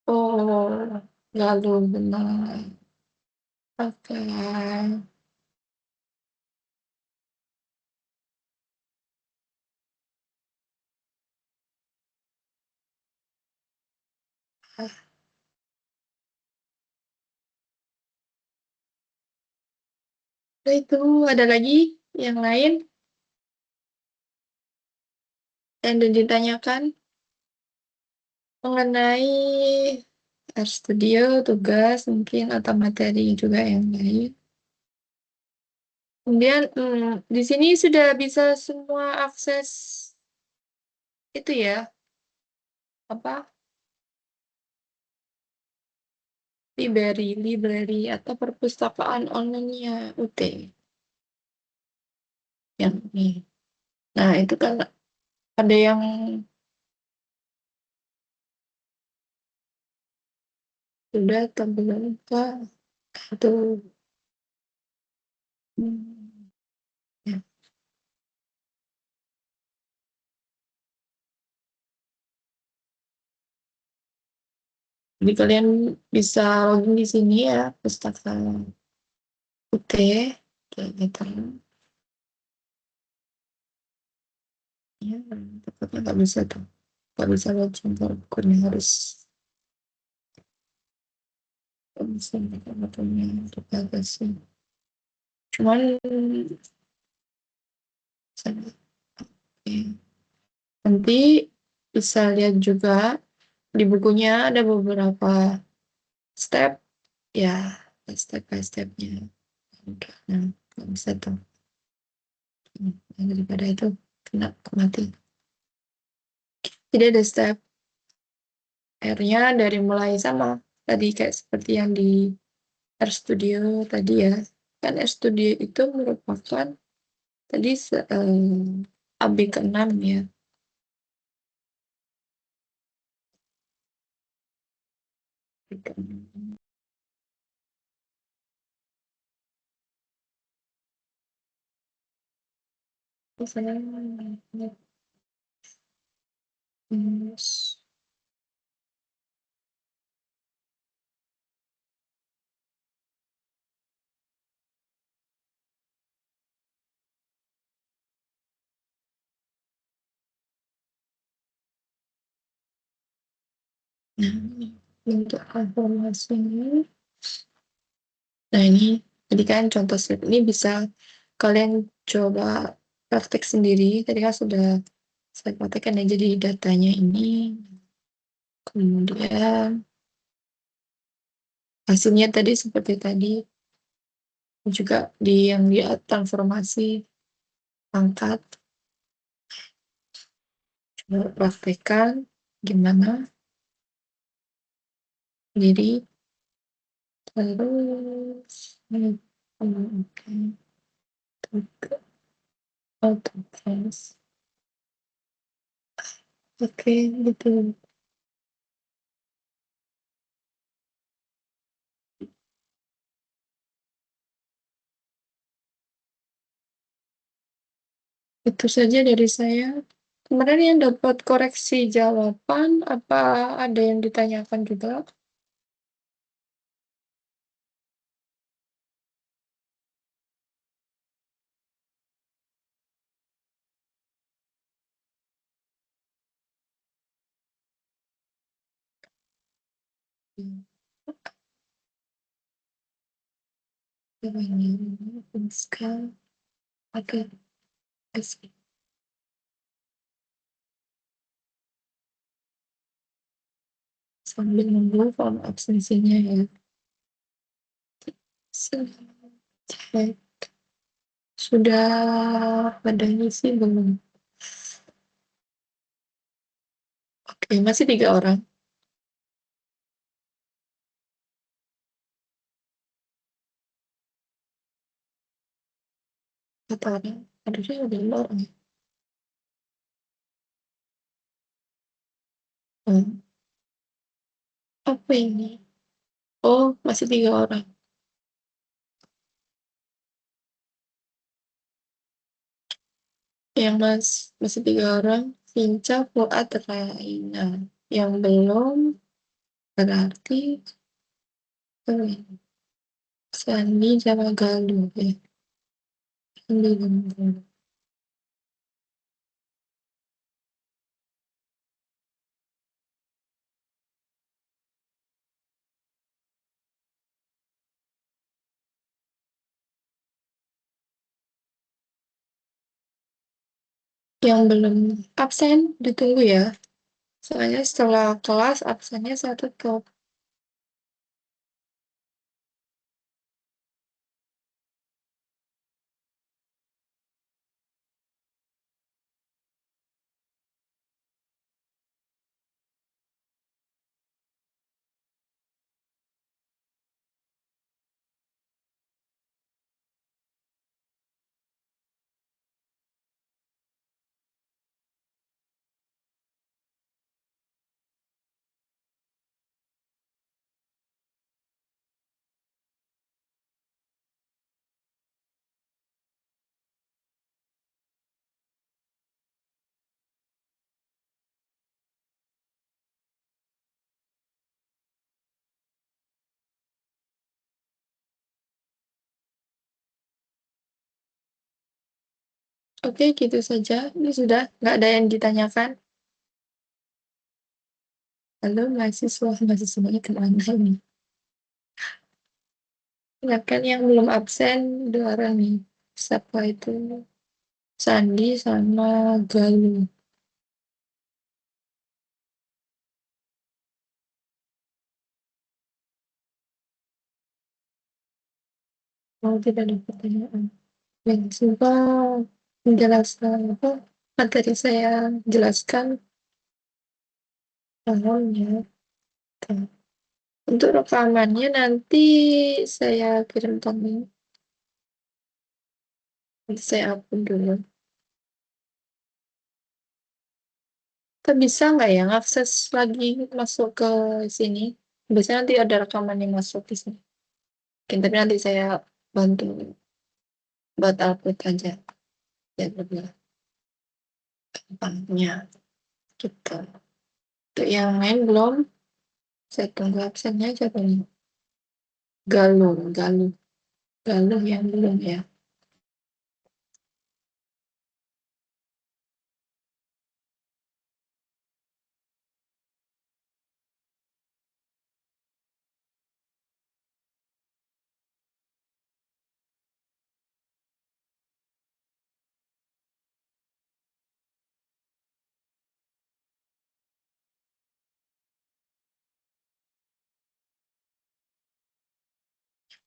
Oh, lalu benar. Oke. Nah, itu ada lagi yang lain yang ditanyakan mengenai studio, tugas mungkin atau materi juga yang lain. Kemudian di sini sudah bisa semua akses itu ya, apa library atau perpustakaan online-nya UT yang ini. Nah, itu kan ada yang sudah atau belum kah? Itu ya. Jadi kalian bisa login di sini ya, pustaka UT kayak gitu. Ya, takutnya nggak bisa tuh, nggak bisa login kalau bukunya harus nggak bisa bukunya untuk bagasi. Cuman nanti bisa lihat juga di bukunya ada beberapa step ya, step by stepnya. Nah, nggak bisa tuh. Daripada itu kena mati. Jadi ada step R-nya dari mulai sama tadi kayak seperti yang di RStudio tadi ya. Kan RStudio itu merupakan tadi AB ke-6 ya. Nah, untuk informasinya. Nah, ini tadi kan contoh slide ini bisa kalian coba praktek sendiri. Tadi kan sudah saya praktekkan aja di datanya ini. Kemudian hasilnya tadi seperti tadi. Juga di yang di transformasi angkat. Coba praktekkan gimana. Jadi terus oke. Oke, gitu. Itu saja dari saya. Kemarin yang dapat koreksi jawaban, apa ada yang ditanyakan juga? Oke, sambil nunggu form absensinya ya. Cek. Sudah pada ngisi belum? Oke, masih 3 orang. Satu orang. Harusnya ada 5 orang. Apa ini? Oh, masih 3 orang. Yang masih 3 orang, Vinca, Fuad, Raina. Yang belum berarti Sandi sama Galuh ya. Sandi sama Galuh. Yang belum absen ditunggu ya. Soalnya setelah kelas absennya saya tutup. Oke, gitu saja. Ini sudah nggak ada yang ditanyakan. Halo mahasiswanya kemana nih? Ya kan yang belum absen 2 orang nih. Siapa itu? Sandi sama Galuh. Oh, tidak ada pertanyaan. Dan coba menjelaskan apa materi saya jelaskan awalnya. Untuk rekamannya nanti saya kirimkan link. Nanti saya upload dulu. Kita bisa nggak ya akses lagi masuk ke sini? Biasanya nanti ada rekaman yang masuk di sini. Oke, tapi nanti saya bantu buat upload aja. Ya, lebih gampangnya gitu. Untuk yang lain belum, saya tunggu absennya aja paling. Galuh, Galuh, Galuh yang belum ya.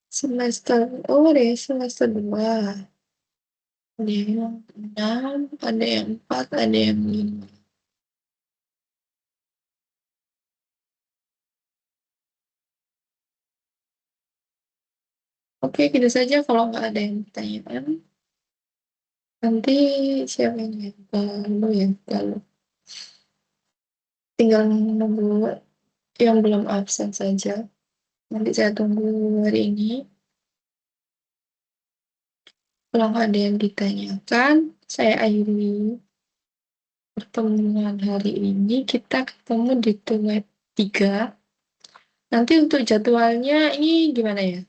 Semester, oh ada ya semester 2. Ada yang 6, ada yang 4, ada yang 5. Oke, gitu saja kalau nggak ada yang pertanyaan. Nanti siapa yang ya? Lalu ya, lalu. Tinggal nunggu yang belum absen saja. Nanti saya tunggu hari ini. Kalau nggak ada yang ditanyakan, saya akhiri pertemuan hari ini. Kita ketemu di web 3. Nanti untuk jadwalnya ini gimana ya?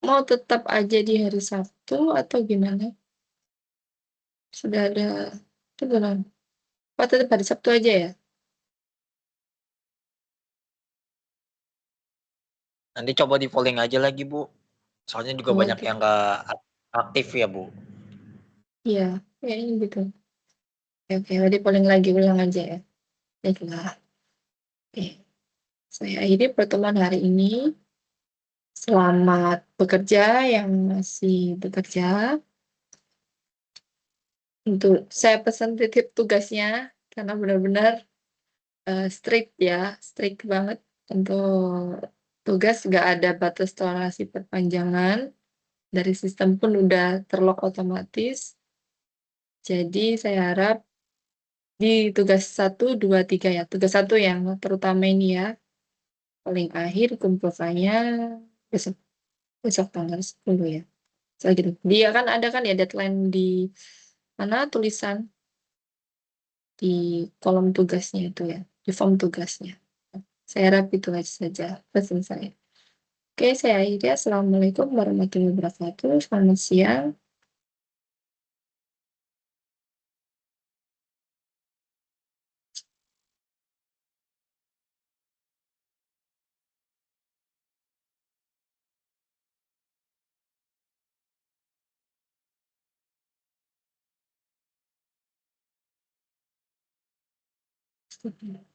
Mau tetap aja di hari Sabtu atau gimana? Sudah ada itu belum? Oh, tetap hari Sabtu aja ya? Nanti coba di polling aja lagi, Bu. Soalnya juga Oh, banyak gitu. yang nggak aktif ya, Bu. Iya, kayaknya gitu. Oke, berarti polling lagi ulang aja ya. Baiklah. Oke, saya akhiri pertemuan hari ini. Selamat bekerja yang masih bekerja. Untuk saya pesan titip tugasnya karena benar-benar strict ya, strict banget untuk tugas nggak ada batas toleransi perpanjangan. Dari sistem pun udah terlock otomatis. Jadi saya harap di tugas 1, 2, 3 ya. Tugas 1 yang terutama ini ya. Paling akhir kumpulkannya besok, besok tanggal 10 ya. Saya gitu. Dia kan ada kan ya deadline di mana tulisan di kolom tugasnya itu ya, di form tugasnya. Saya harap itu aja saja pesan saya. Oke, saya akhiri. Assalamualaikum warahmatullahi wabarakatuh. Selamat siang. Stop.